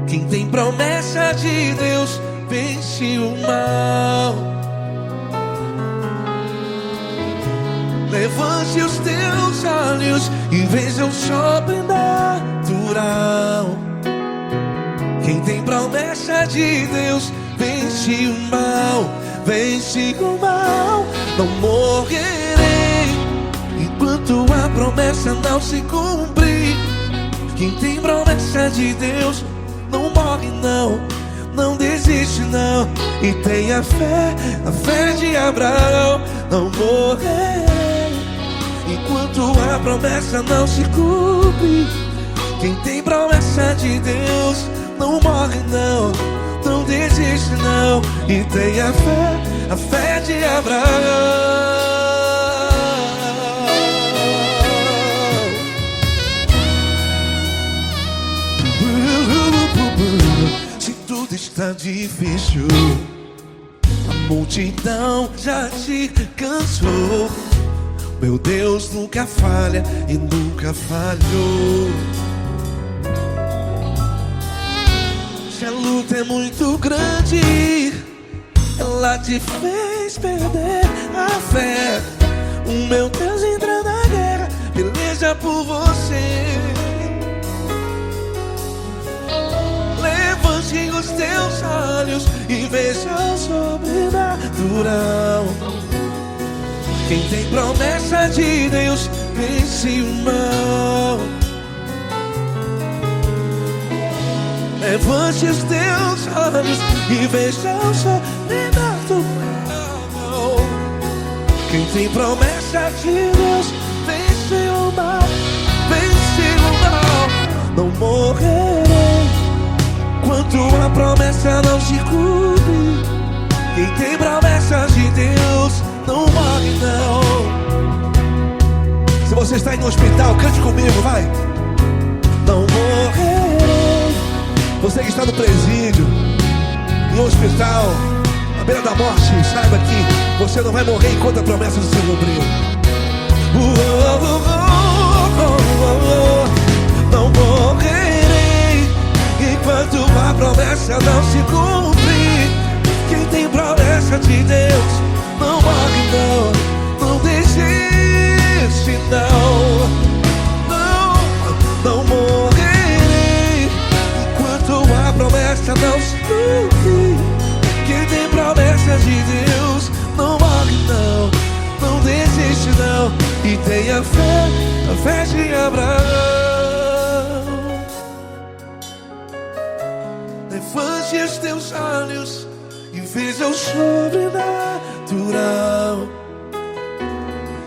Quem tem promessa de Deus vence o mal. Levante os teus olhos e veja o sobrenatural. Quem tem promessa de Deus vence o mal. Vence o mal. Não morrerei enquanto a promessa não se cumprir. Quem tem promessa de Deus não morre não, não desiste não. E tenha fé, a fé de Abraão. Não morrerei enquanto a promessa não se cumpre. Quem tem promessa de Deus não morre não, não desiste não. E tenha fé, a fé de Abraão. Se tudo está difícil, a multidão já te cansou. Meu Deus nunca falha e nunca falhou. Se a luta é muito grande, ela te fez perder a fé. O meu Deus entra na guerra, peleja por você. Levante os teus olhos e veja o sobrenatural. Quem tem promessa de Deus vence o mal. Levante os teus olhos e veja o sobrenatural. Quem tem promessa de Deus vence o mal. Vence o mal. Não morrerei enquanto a promessa não se cumpre. Quem tem promessa de Deus não morre não. Se você está aí no hospital, cante comigo, vai. Não morrerei. Você que está no presídio, no hospital, à beira da morte, saiba que você não vai morrer enquanto a promessa não se cumprir. Não morrerei enquanto a promessa não se cumprir. Quem tem promessa de Deus não morre não, não desiste não. Não morrerei enquanto a promessa não se cumprir. Quem tem promessa de Deus não morre não, não desiste não. E tenha fé, a fé de Abraão. Levante os teus olhos e veja o sobrenatural.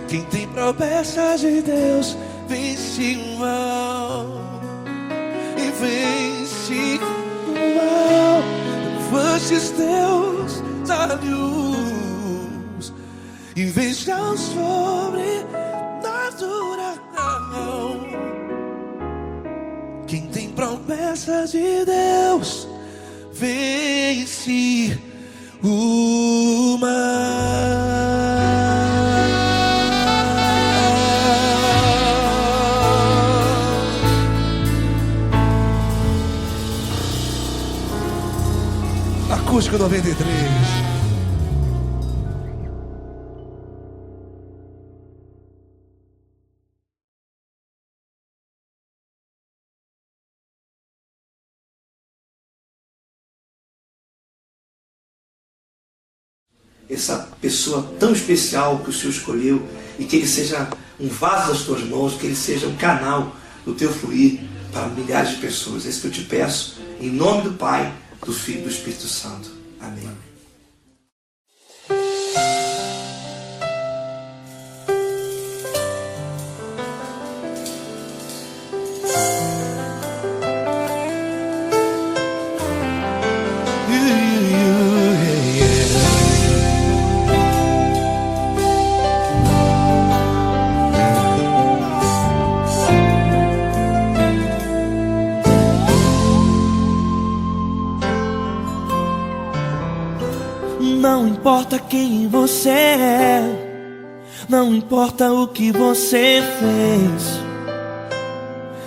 Quem tem promessa de Deus vence o mal. E vence o mal. Feche os teus olhos e veja o sobrenatural. Quem tem promessa de Deus vence o mal. Acústico 93. Essa pessoa tão especial que o Senhor escolheu, e que ele seja um vaso das tuas mãos, que ele seja um canal do teu fluir para milhares de pessoas. É isso que eu te peço, em nome do Pai, do Filho e do Espírito Santo. Amém. Não importa quem você é, não importa o que você fez,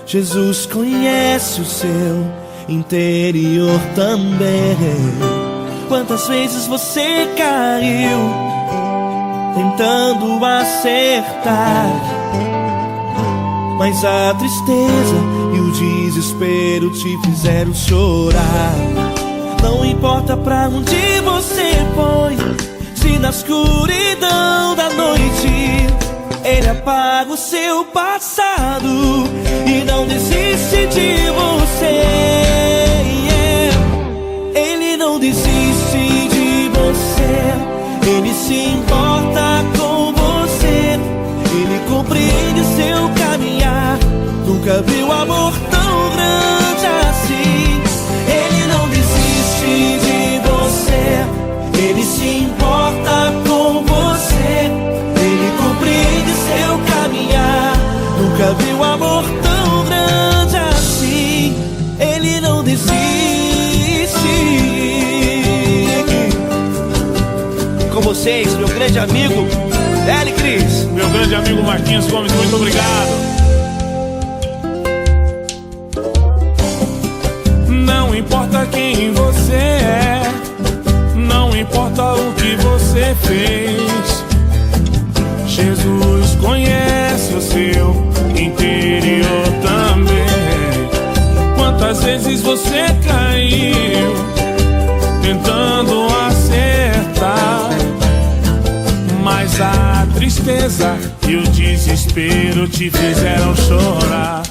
Jesus conhece o seu interior também. Quantas vezes você caiu tentando acertar, mas a tristeza e o desespero te fizeram chorar. Não importa pra onde você foi, se na escuridão da noite Ele apaga o seu passado e não desiste de você. Ele não desiste de você, Ele se importa com você, Ele compreende seu caminhar. Nunca viu amor tão grande assim. Ele não desiste de você, Ele se importa com você, Ele compreende seu caminhar. Nunca viu amor tão grande assim. Ele não desiste. Com vocês, meu grande amigo L. Cris. Meu grande amigo Marquinhos Gomes, muito obrigado. Não importa quem você é, não importa o que você fez, Jesus conhece o seu interior também. Quantas vezes você caiu tentando acertar, mas a tristeza e o desespero te fizeram chorar.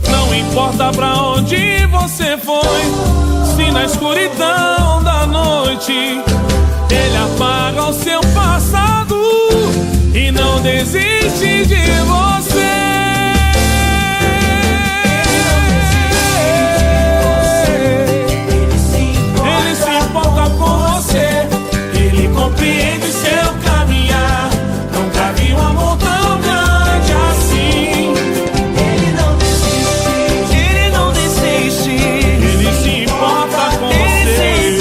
Não importa pra onde você foi, se na escuridão da noite Ele apaga o seu passado e não desiste de você. Ele se importa com você, Ele compreende seu caminhar. Nunca vi um amor tão grande assim. Ele não desiste, Ele não desiste. Ele se importa com você,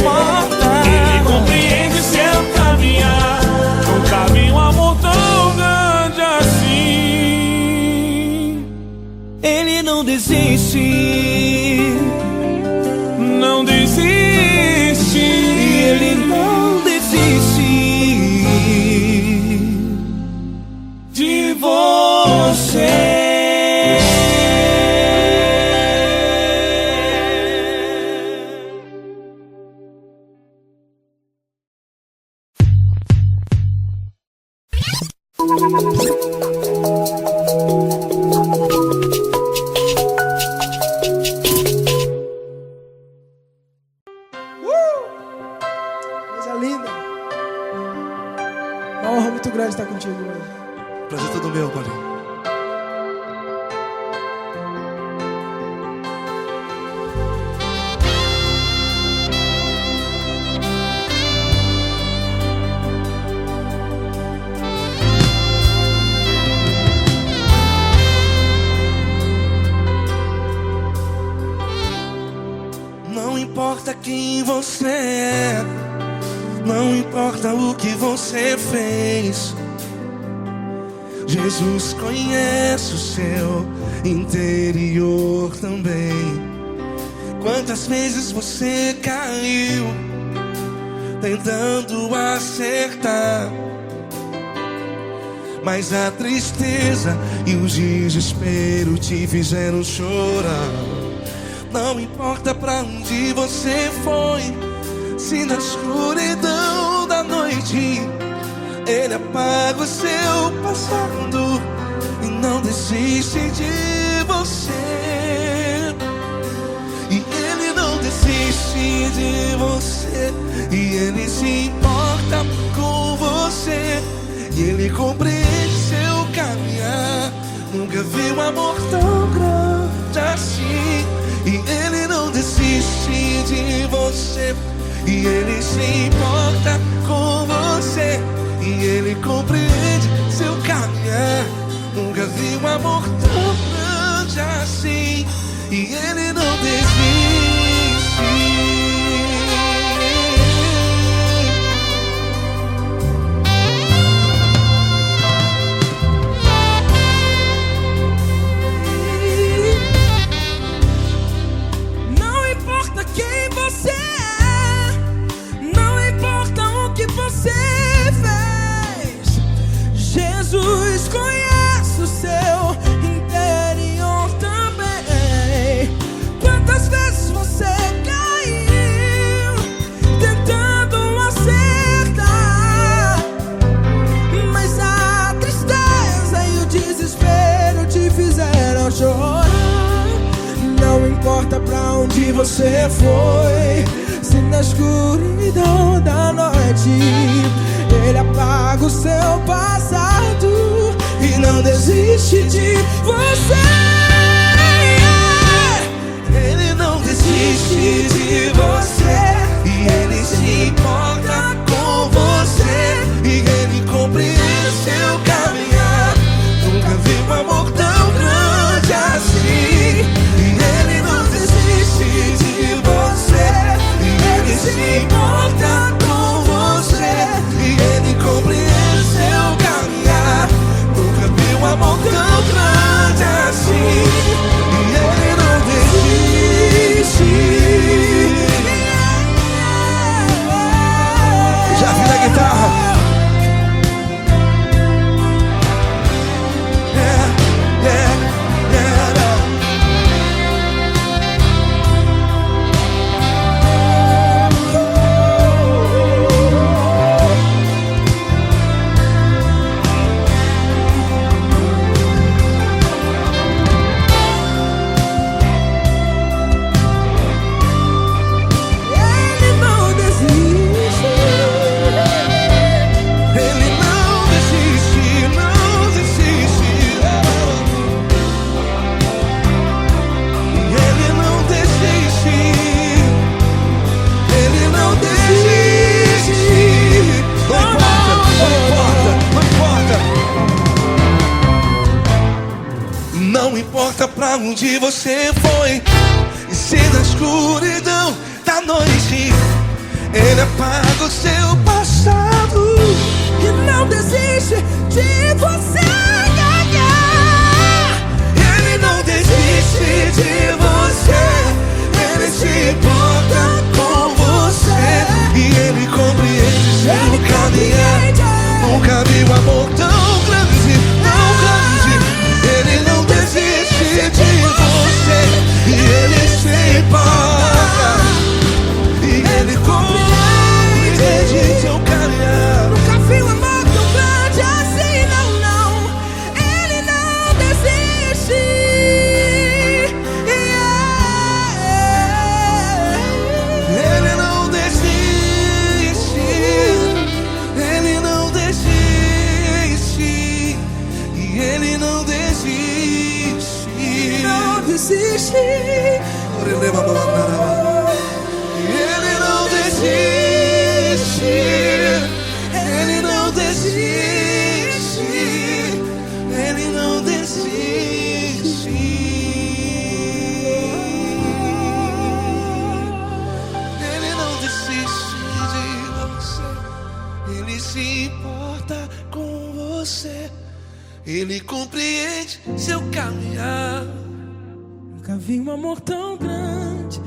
Ele compreende seu caminhar. Nunca vi um amor tão grande assim. Ele não desiste, não desiste. Ele não desiste De você. Coisa linda. Uma honra muito grande estar contigo hoje. Prazer todo meu, Paulinho. Não importa quem você é, não importa o que você fez, Jesus conhece o seu interior também. Quantas vezes você caiu tentando acertar, mas a tristeza e o desespero te fizeram chorar. Não importa pra onde você foi, se na escuridão da noite Ele apaga o seu passado e não desiste de você. E Ele não desiste de você, e Ele se importa com você, e Ele compreende seu caminhar. Nunca vi um amor tão grande assim. E Ele não desiste de você, e Ele se importa com você, e Ele compreende seu caminhar. Nunca vi um amor tão grande assim. E Ele não desiste. Não importa quem você é, não importa o que você fez, Jesus conhece o seu interior também. Quantas vezes você caiu tentando acertar, mas a tristeza e o desespero te fizeram chorar. Não importa pra onde você foi, se na escuridão da noite Ele apaga o seu passado e não desiste de você. Ele não desiste de você, e Ele se importa com você, e Ele compreende seu caminhar. Nunca vi um amor tão grande assim. E Ele não desiste de você, e Ele se importa com você, e Ele compreende seu caminhar. Nunca vi um amor tão grande assim. E Ele não desiste. Já vi na guitarra. Ele não desiste. Ele não desiste, não desiste. Ele não desiste. Ele não desiste. Não importa, não importa, não importa. Não importa pra onde você foi, e se na escuridão da noite Ele apaga o seu passado E não desiste de você. Ele não desiste de você, Ele se importa com você, e Ele compreende seu caminhar. Nunca vi um amor tão grande, tão grande. Ele não desiste de você, e Ele se importa, e Ele compreende seu caminhar. Nunca vi um amor tão grande assim, não, não. Ele não desiste. Ele não desiste. Ele não desiste. E Ele não desiste. Não desiste. Ele não desiste. Ele não desiste. Ele não desiste. Ele compreende seu caminhar. Nunca vi um amor tão grande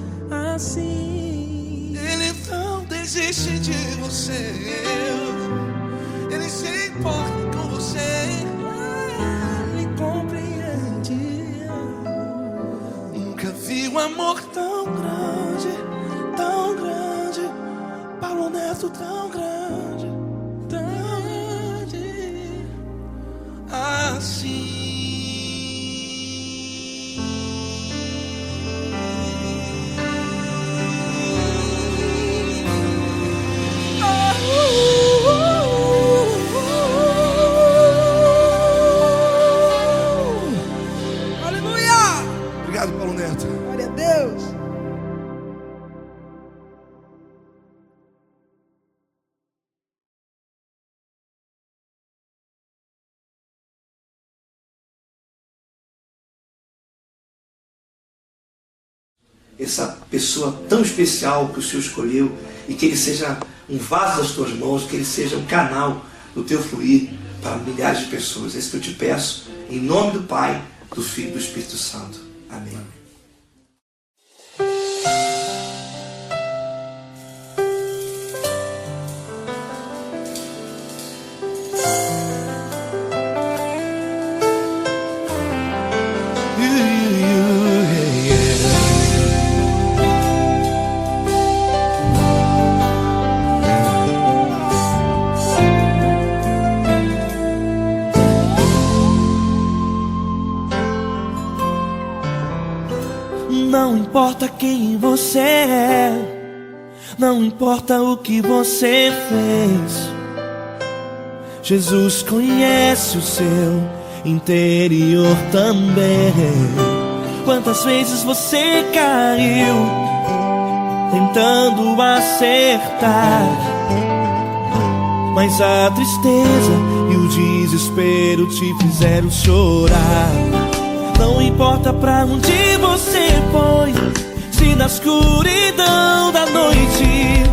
assim. Ele não desiste de você. Ele se importa com você. Ele compreende. Nunca vi um amor tão grande, tão grande. Paulo Neto tão grande, tão grande assim. Aleluia! Obrigado, Paulo Neto. Glória a Deus. Essa pessoa tão especial que o Senhor escolheu, e que ele seja um vaso das tuas mãos, que ele seja um canal do teu fluir para milhares de pessoas. É isso que eu te peço, em nome do Pai, do Filho e do Espírito Santo. Amém. Não importa quem você é, não importa o que você fez, Jesus conhece o seu interior também. Quantas vezes você caiu tentando acertar, mas a tristeza e o desespero te fizeram chorar. Não importa pra onde você foi, se na escuridão da noite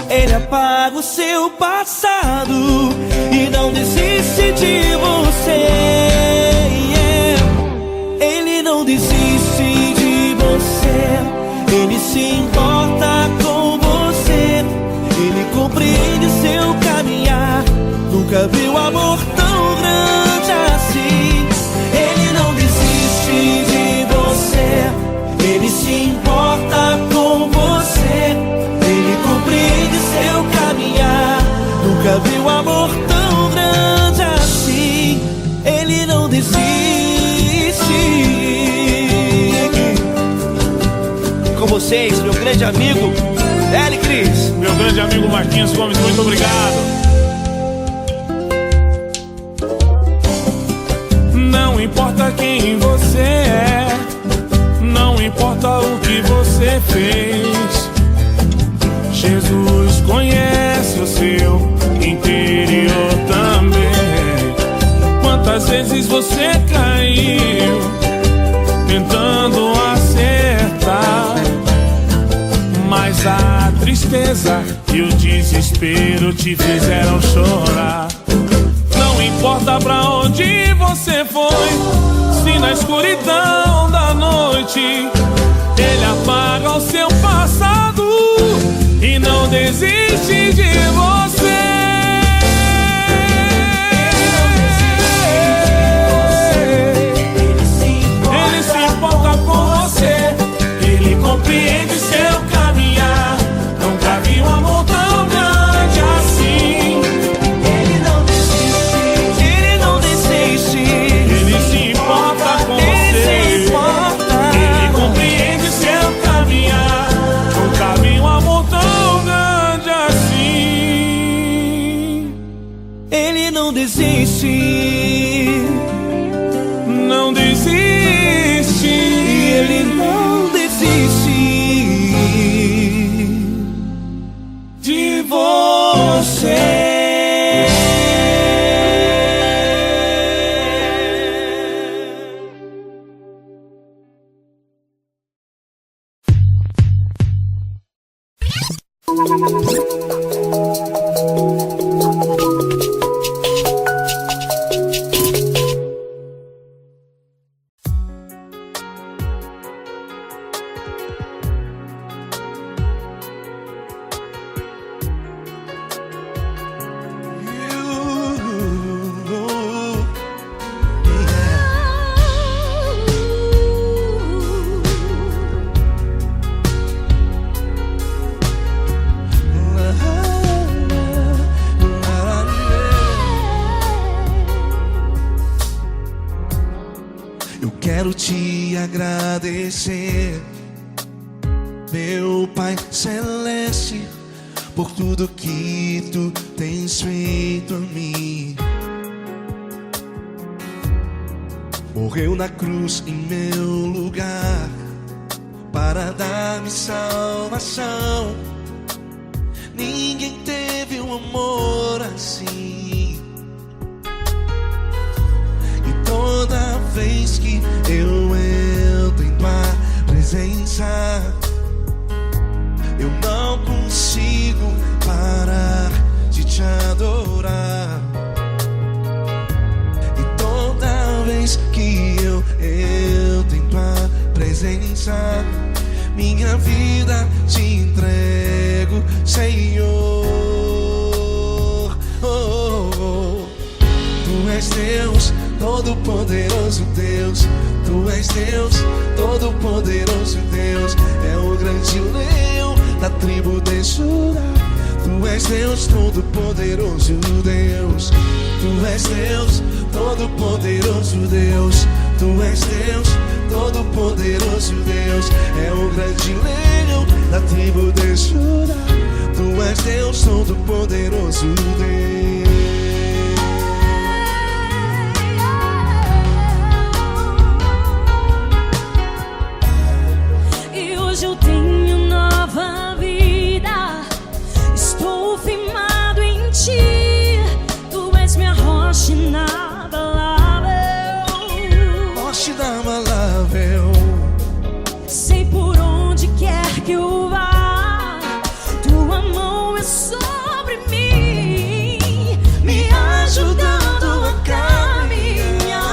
Ele apaga o seu passado e não desiste de você. Ele não desiste de você, Ele se importa com você, Ele compreende seu caminhar. Nunca viu amor tão grande assim. Ele não desiste de você, Ele se importa com você, Ele compreende seu caminhar. Nunca viu amor tão grande assim. Ele não desiste. Com vocês, meu grande amigo L. Cris. Meu grande amigo Marquinhos Gomes, muito obrigado. Não importa quem você é, não importa o que você fez, Jesus conhece o seu interior também. Quantas vezes você caiu tentando acertar, mas a tristeza e o desespero te fizeram chorar. Não importa pra onde você foi, se na escuridão da noite Ele apaga o seu passado e não desiste de você. Ele se importa com você, Ele compreende seu caminhar. Nunca vi um amor tão grande assim. Ele não desiste, Ele não desiste. Ele se importa com você, Ele compreende seu caminhar. Nunca vi um amor tão grande assim. Ele não desiste, não desiste. Ele não desiste de você. quero te agradecer, meu Pai Celeste, por tudo que tu tens feito a mim. Morreu na cruz em meu lugar para dar-me salvação. Ninguém teve um amor assim. E toda vez que eu entro em tua presença, eu não consigo parar de te adorar. E toda vez que eu entro em tua presença, minha vida te entrego, Senhor. Oh, oh, oh. Tu és Deus, Todo-Poderoso Deus. Tu és Deus, Todo-Poderoso Deus. É o grande leão da tribo de Judá. Tu és Deus, Todo-Poderoso Deus. Tu és Deus, Todo-Poderoso Deus. Tu és Deus, Todo-Poderoso Deus. É o grande leão da tribo de Judá. Tu és Deus, Todo-Poderoso Deus. E hoje eu tenho nova vida, estou firmado em ti. Tu és minha rocha inabalável, Rocha inabalável. sei por onde quer que eu vá, tua mão é sobre mim, me ajudando a caminhar.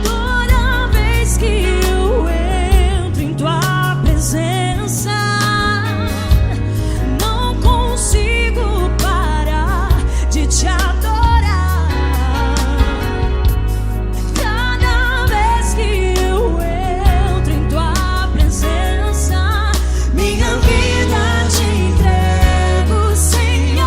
Toda vez que eu entro em tua presença, não consigo parar de te adorar. Cada vez que eu entro em tua presença, minha vida te entrego, Senhor.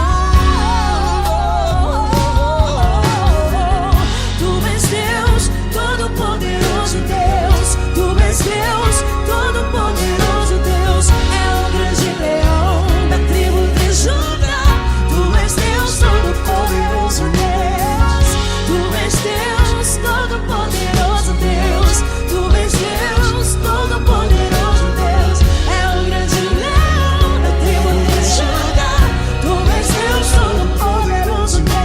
Tu és Deus, Todo-Poderoso Deus. Tu és Deus, Todo-Poderoso Deus. É o grande leão da tribo de Judá. Tu és Deus, Todo-Poderoso Deus. Tu és Deus, Todo-Poderoso Deus. Tu és Deus, Todo-Poderoso Deus. É o grande leão da tribo de Judá. Tu és Deus, Todo-Poderoso Deus.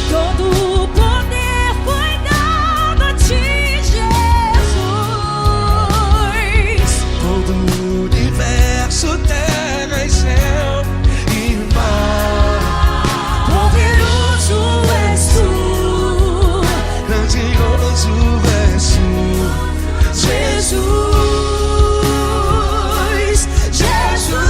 Todo o poder foi dado a ti, Jesus. Todo o universo, terra e céu e mar. Poderoso és tu, Grandioso és tu, Jesus, Jesus.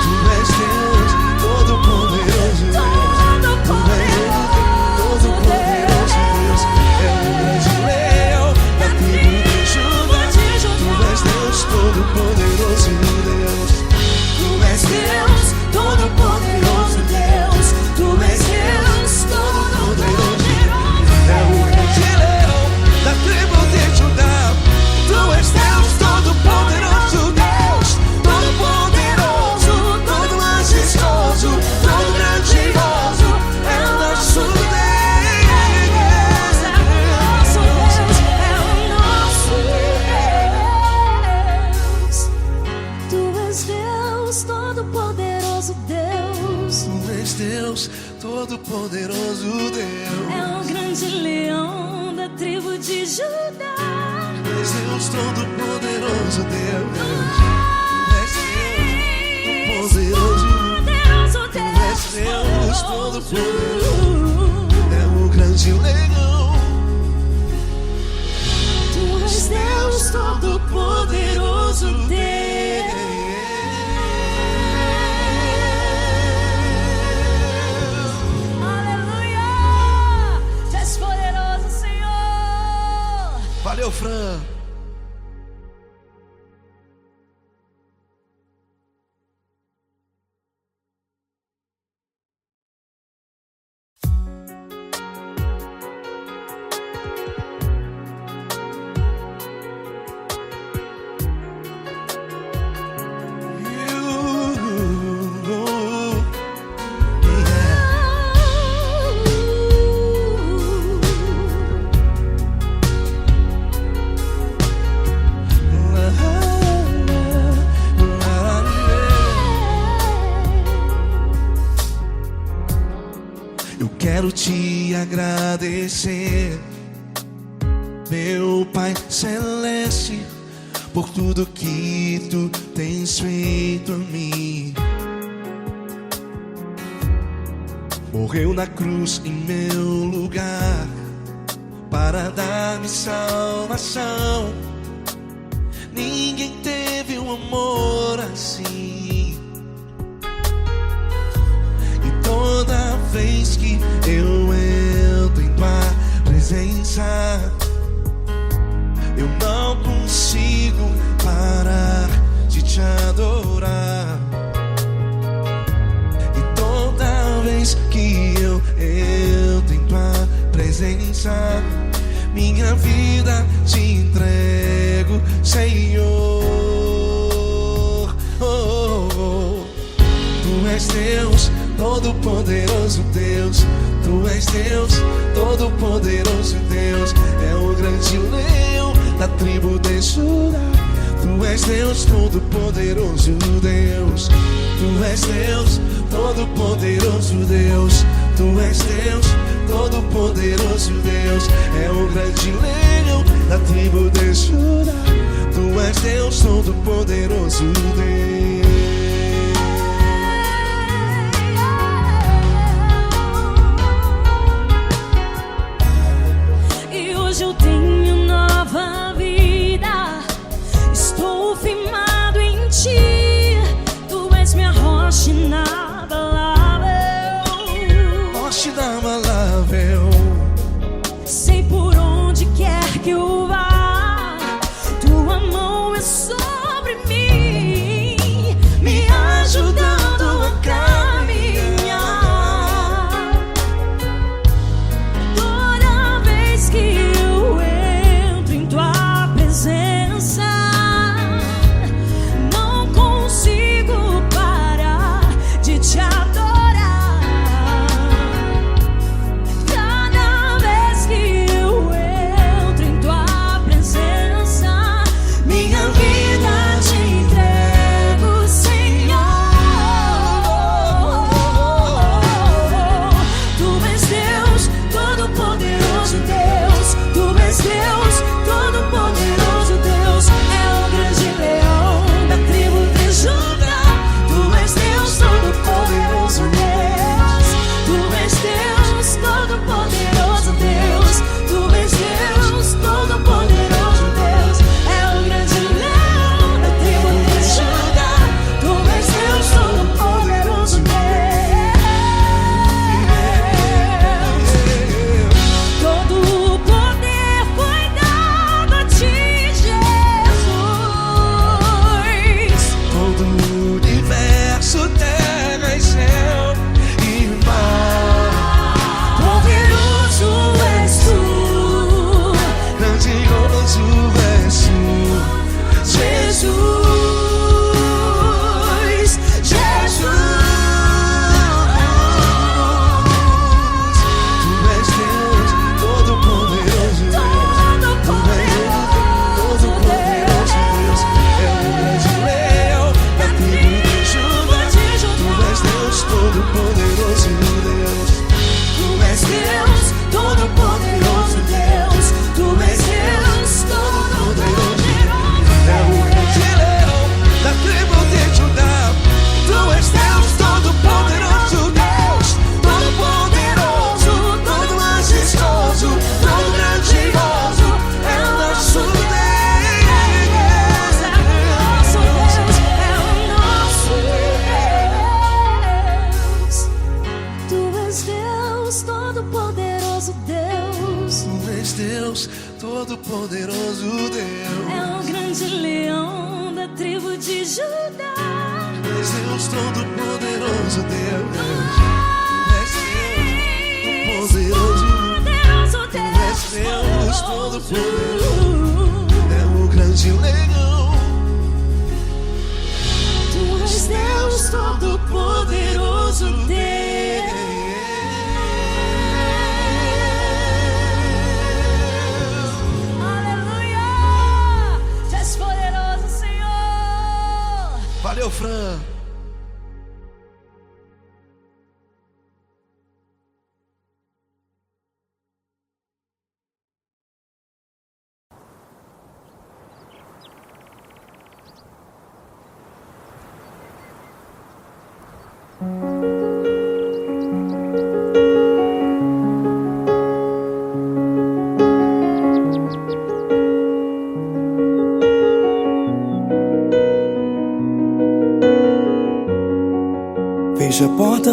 Tu és Deus, Todo-Poderoso Deus. Tu és Deus, Todo-Poderoso Deus. É o grande leão da tribo de Judá. Tu és Deus, Todo-Poderoso Deus. Tu és Deus, Todo-Poderoso Deus. Tu és Deus, Todo-Poderoso. É o grande leão da tribo de Judá. Tu és Deus, Todo-Poderoso Deus. Todo-Poderoso, todo majestoso, todo grandioso. É o nosso Deus. É o nosso Deus. Tu és Deus, Todo-Poderoso Deus. Tu és Deus, Todo-Poderoso Deus. É o grande leão da tribo de Judá. Tu és Deus, Todo-Poderoso Deus. Tu és Deus, Todo-Poderoso. Poderoso Tu és Deus. Deus, Todo-Poderoso. É o grande leão. Tu és Deus, Todo-Poderoso Deus. Aleluia! Tu és poderoso, Senhor. Valeu, Fran. agradecer, meu Pai Celeste, por tudo que tu tens feito a mim. Morreu na cruz em meu lugar para dar-me salvação. Ninguém teve um amor assim. E toda vez que eu entro em tua presença, eu não consigo parar de te adorar. E toda vez que eu entro em tua presença, minha vida te entrego, Senhor. Tu és Deus, Todo-Poderoso Deus. Tu és Deus, Todo-Poderoso Deus. É o grande leão da tribo de Judá. Tu és Deus, Todo-Poderoso Deus. Tu és Deus, Todo-Poderoso Deus. Tu és Deus, Todo-Poderoso Deus. É o grande leão da tribo de Judá. Tu és Deus, Todo-Poderoso Deus. E hoje eu tenho nova vida, estou firmado em ti. Tu és minha rocha inabalável, Rocha inabalável. sei por onde quer que eu vá, tua mão é sobre mim, me ajudando a caminhar. Toda vez que eu entro em tua presença, não consigo parar de te adorar. Cada vez que eu entro em tua presença, minha vida te entrego, Senhor. Tu és Deus, Todo-Poderoso Deus. Tu és Deus, Todo-Poderoso Deus. É o grande leão da tribo de Judá. Tu és Deus, Todo-Poderoso Deus. Tu és Deus, Todo-Poderoso Deus. Tu és Deus, Todo-Poderoso Deus. É o grande leão da tribo de Judá. Tu és Deus, Todo-Poderoso Deus. Todo o poder foi dado a ti, Jesus. Todo o universo, terra e céu e mar. Poderoso és tu, Grandioso és tu, Jesus, Jesus. Tu és Deus, Todo-Poderoso Deus. Tu és Deus, Todo-Poderoso Deus. É o grande leão da tribo de Judá. Tu és Deus, Todo-Poderoso Deus. Tu és Deus, Todo-Poderoso Deus. Tu és Deus, Todo-Poderoso. É o grande leão da tribo de Judá. Tu és Deus, Todo-Poderoso Deus. Todo-Poderoso, todo majestoso, todo grandioso. É o nosso Deus. É o nosso Deus. Tu és Deus, Todo-Poderoso Deus. Tu és Deus, Todo-Poderoso Deus. É o grande leão da tribo de Judá. Tu és Deus, Todo-Poderoso Deus. Tu és Deus, Todo-Poderoso. Poderoso Tu és Deus. Deus, Todo-Poderoso. É o grande leão. Tu és Deus, Todo-Poderoso Deus. Aleluia! Tu és poderoso, Senhor. Valeu, Fran.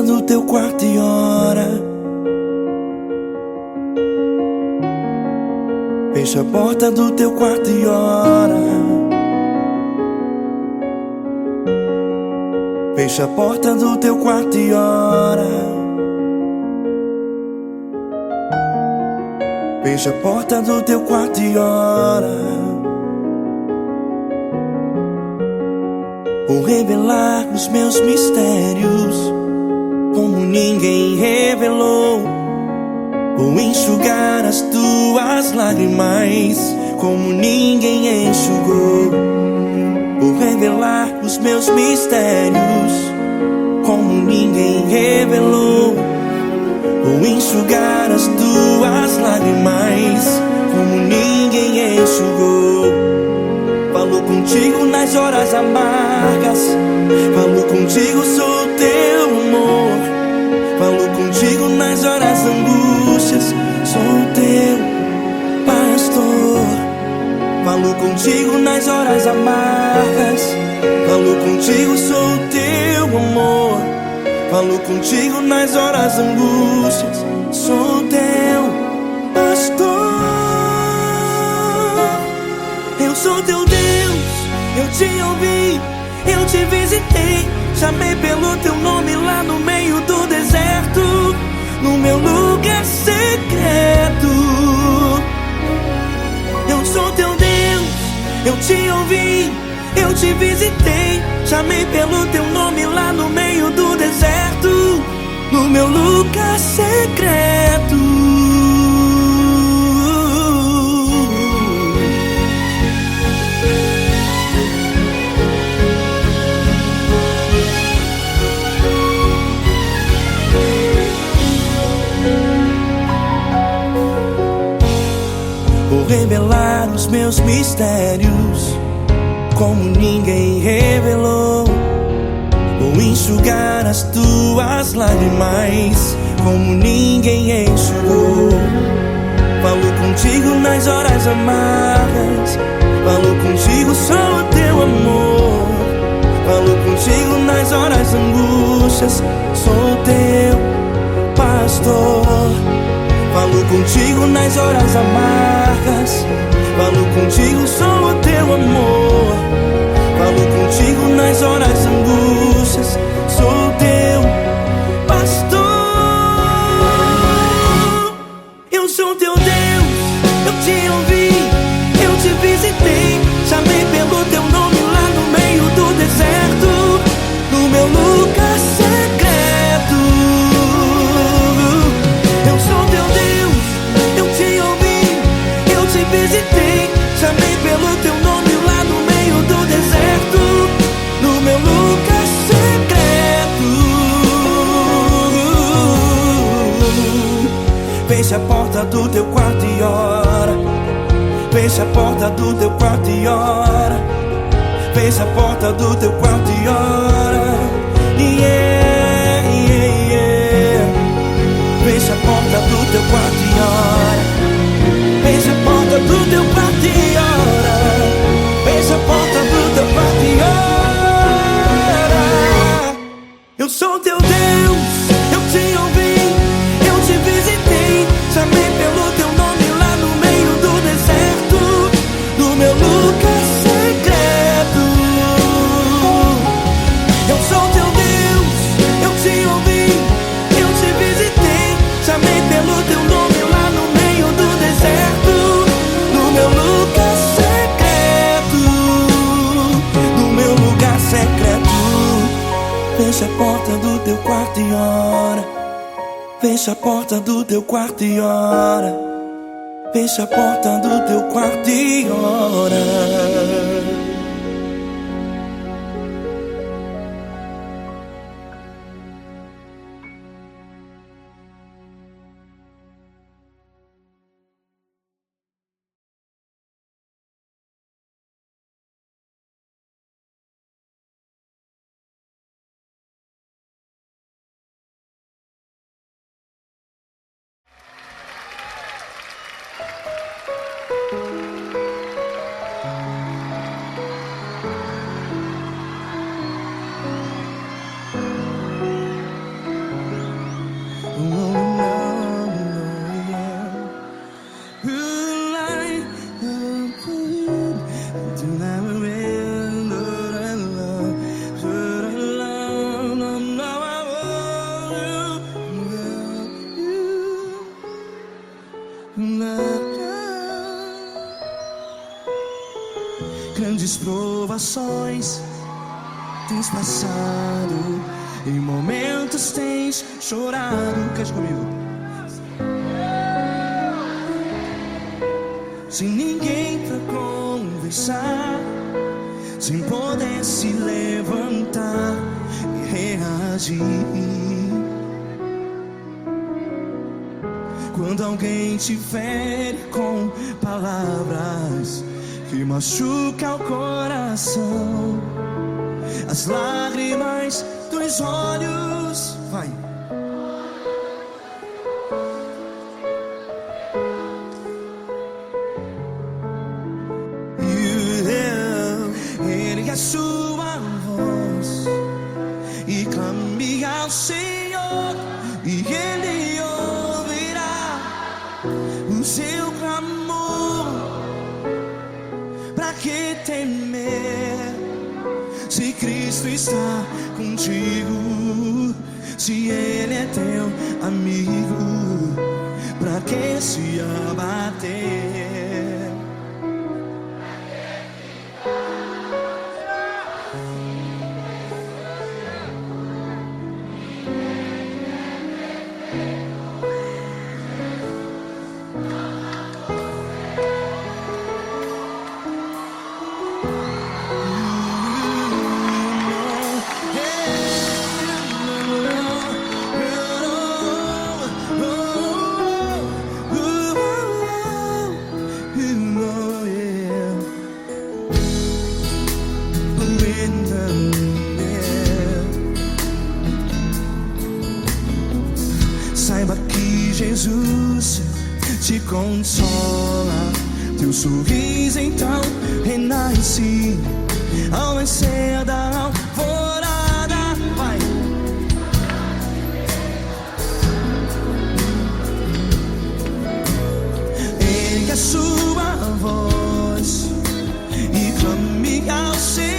do teu quarto e ora. Fecha a porta do teu quarto e ora. Fecha a porta do teu quarto e ora. Fecha a porta do teu quarto e ora. Vou revelar os meus mistérios como ninguém revelou. Vou enxugar as tuas lágrimas como ninguém enxugou. Vou revelar os meus mistérios como ninguém revelou. Vou enxugar as tuas lágrimas como ninguém enxugou. Falo contigo nas horas amargas, falo contigo, sou teu amor. Falo contigo nas horas angústias, sou teu pastor. Falo contigo nas horas amargas, falo contigo, sou teu amor. Falo contigo nas horas angústias, sou teu pastor. Eu sou teu Deus, eu te ouvi, eu te visitei. Chamei pelo teu nome lá no meio do deserto, no meu lugar secreto. Eu sou teu Deus, eu te ouvi, eu te visitei. Chamei pelo teu nome lá no meio do deserto, no meu lugar secreto. Vou revelar os meus mistérios como ninguém revelou. Vou enxugar as tuas lágrimas como ninguém enxugou. Falo contigo nas horas amargas, falo contigo, sou teu amor. Falo contigo nas horas angústias, sou teu pastor. Falo contigo nas horas amargas, falo contigo, sou o teu amor. Falo contigo nas horas angústias, sou teu pastor. Eu sou teu Deus, eu te ouvi, eu te visitei. Chamei pelo teu nome lá no meio do deserto, no meu lugar secreto. Eu sou teu Deus, eu te ouvi, eu te visitei. Chamei pelo teu nome lá no meio do deserto, no meu lugar secreto. Fecha a porta do teu quarto e ora. Fecha a porta do teu quarto e ora. Fecha a porta do teu quarto e ora. Yeah, yeah, yeah. Fecha a porta do teu quarto e ora. Fecha a porta do teu quarto e ora. Fecha a porta do teu quarto e ora. Eu sou teu Deus, eu te ouvi, eu te visitei. Chamei pelo teu nome lá no meio do deserto, no meu lugar secreto. Eu sou teu Deus, eu te ouvi, eu te visitei. Chamei pelo teu nome lá no meio do deserto, no meu lugar secreto, no meu lugar secreto. Fecha a porta do teu quarto e ora. Fecha a porta do teu quarto e ora. Fecha a porta do teu quarto e ora. Grandes provações tens passado, em momentos tens chorado. Cante comigo. Sem ninguém pra conversar, sem poder se levantar e reagir. Quando alguém te fere com palavras que machuca o coração, as lágrimas dos olhos, vai. Ergue a sua voz e clame ao Senhor, e Ele ouvirá o seu clamor. Pra que temer, se Cristo está contigo? Se Ele é teu amigo, pra que se abater? Saiba que Jesus te consola, teu sorriso então renasce ao nascer da alvorada. Vai. Ergue a sua voz e clame ao Senhor.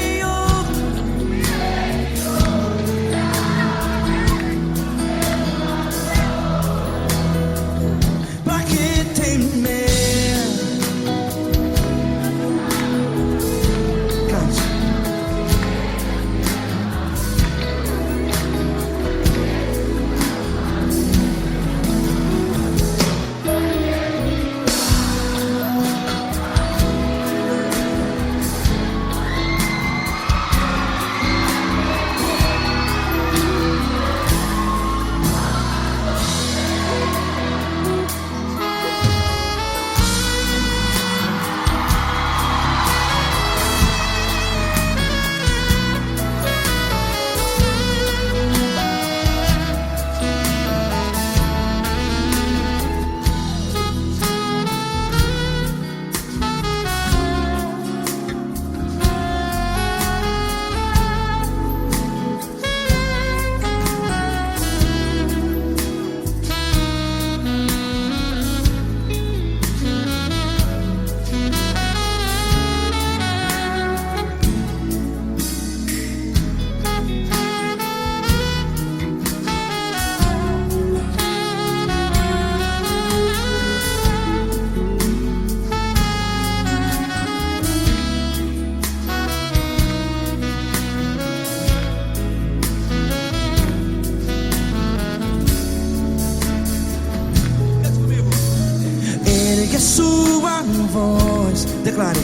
A sua voz, declare.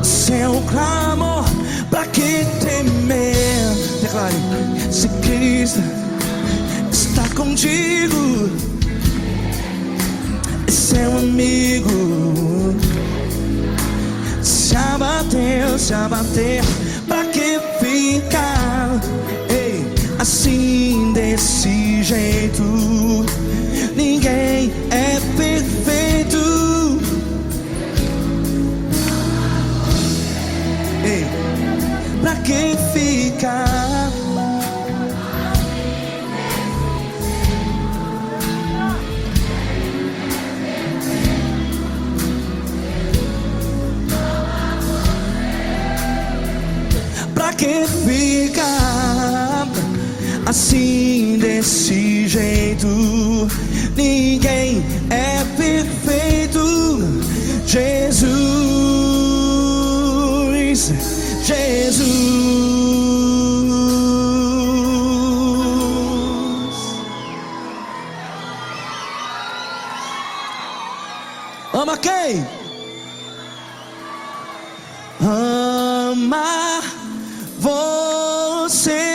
Seu clamor, pra que temer? Declare. Se Cristo está contigo, é seu amigo. Se abater, pra que ficar assim desse jeito? Ninguém é perfeito. Pra que ficar que fica assim desse jeito. Ninguém é perfeito. Jesus, Jesus. Ama quem? Ama você.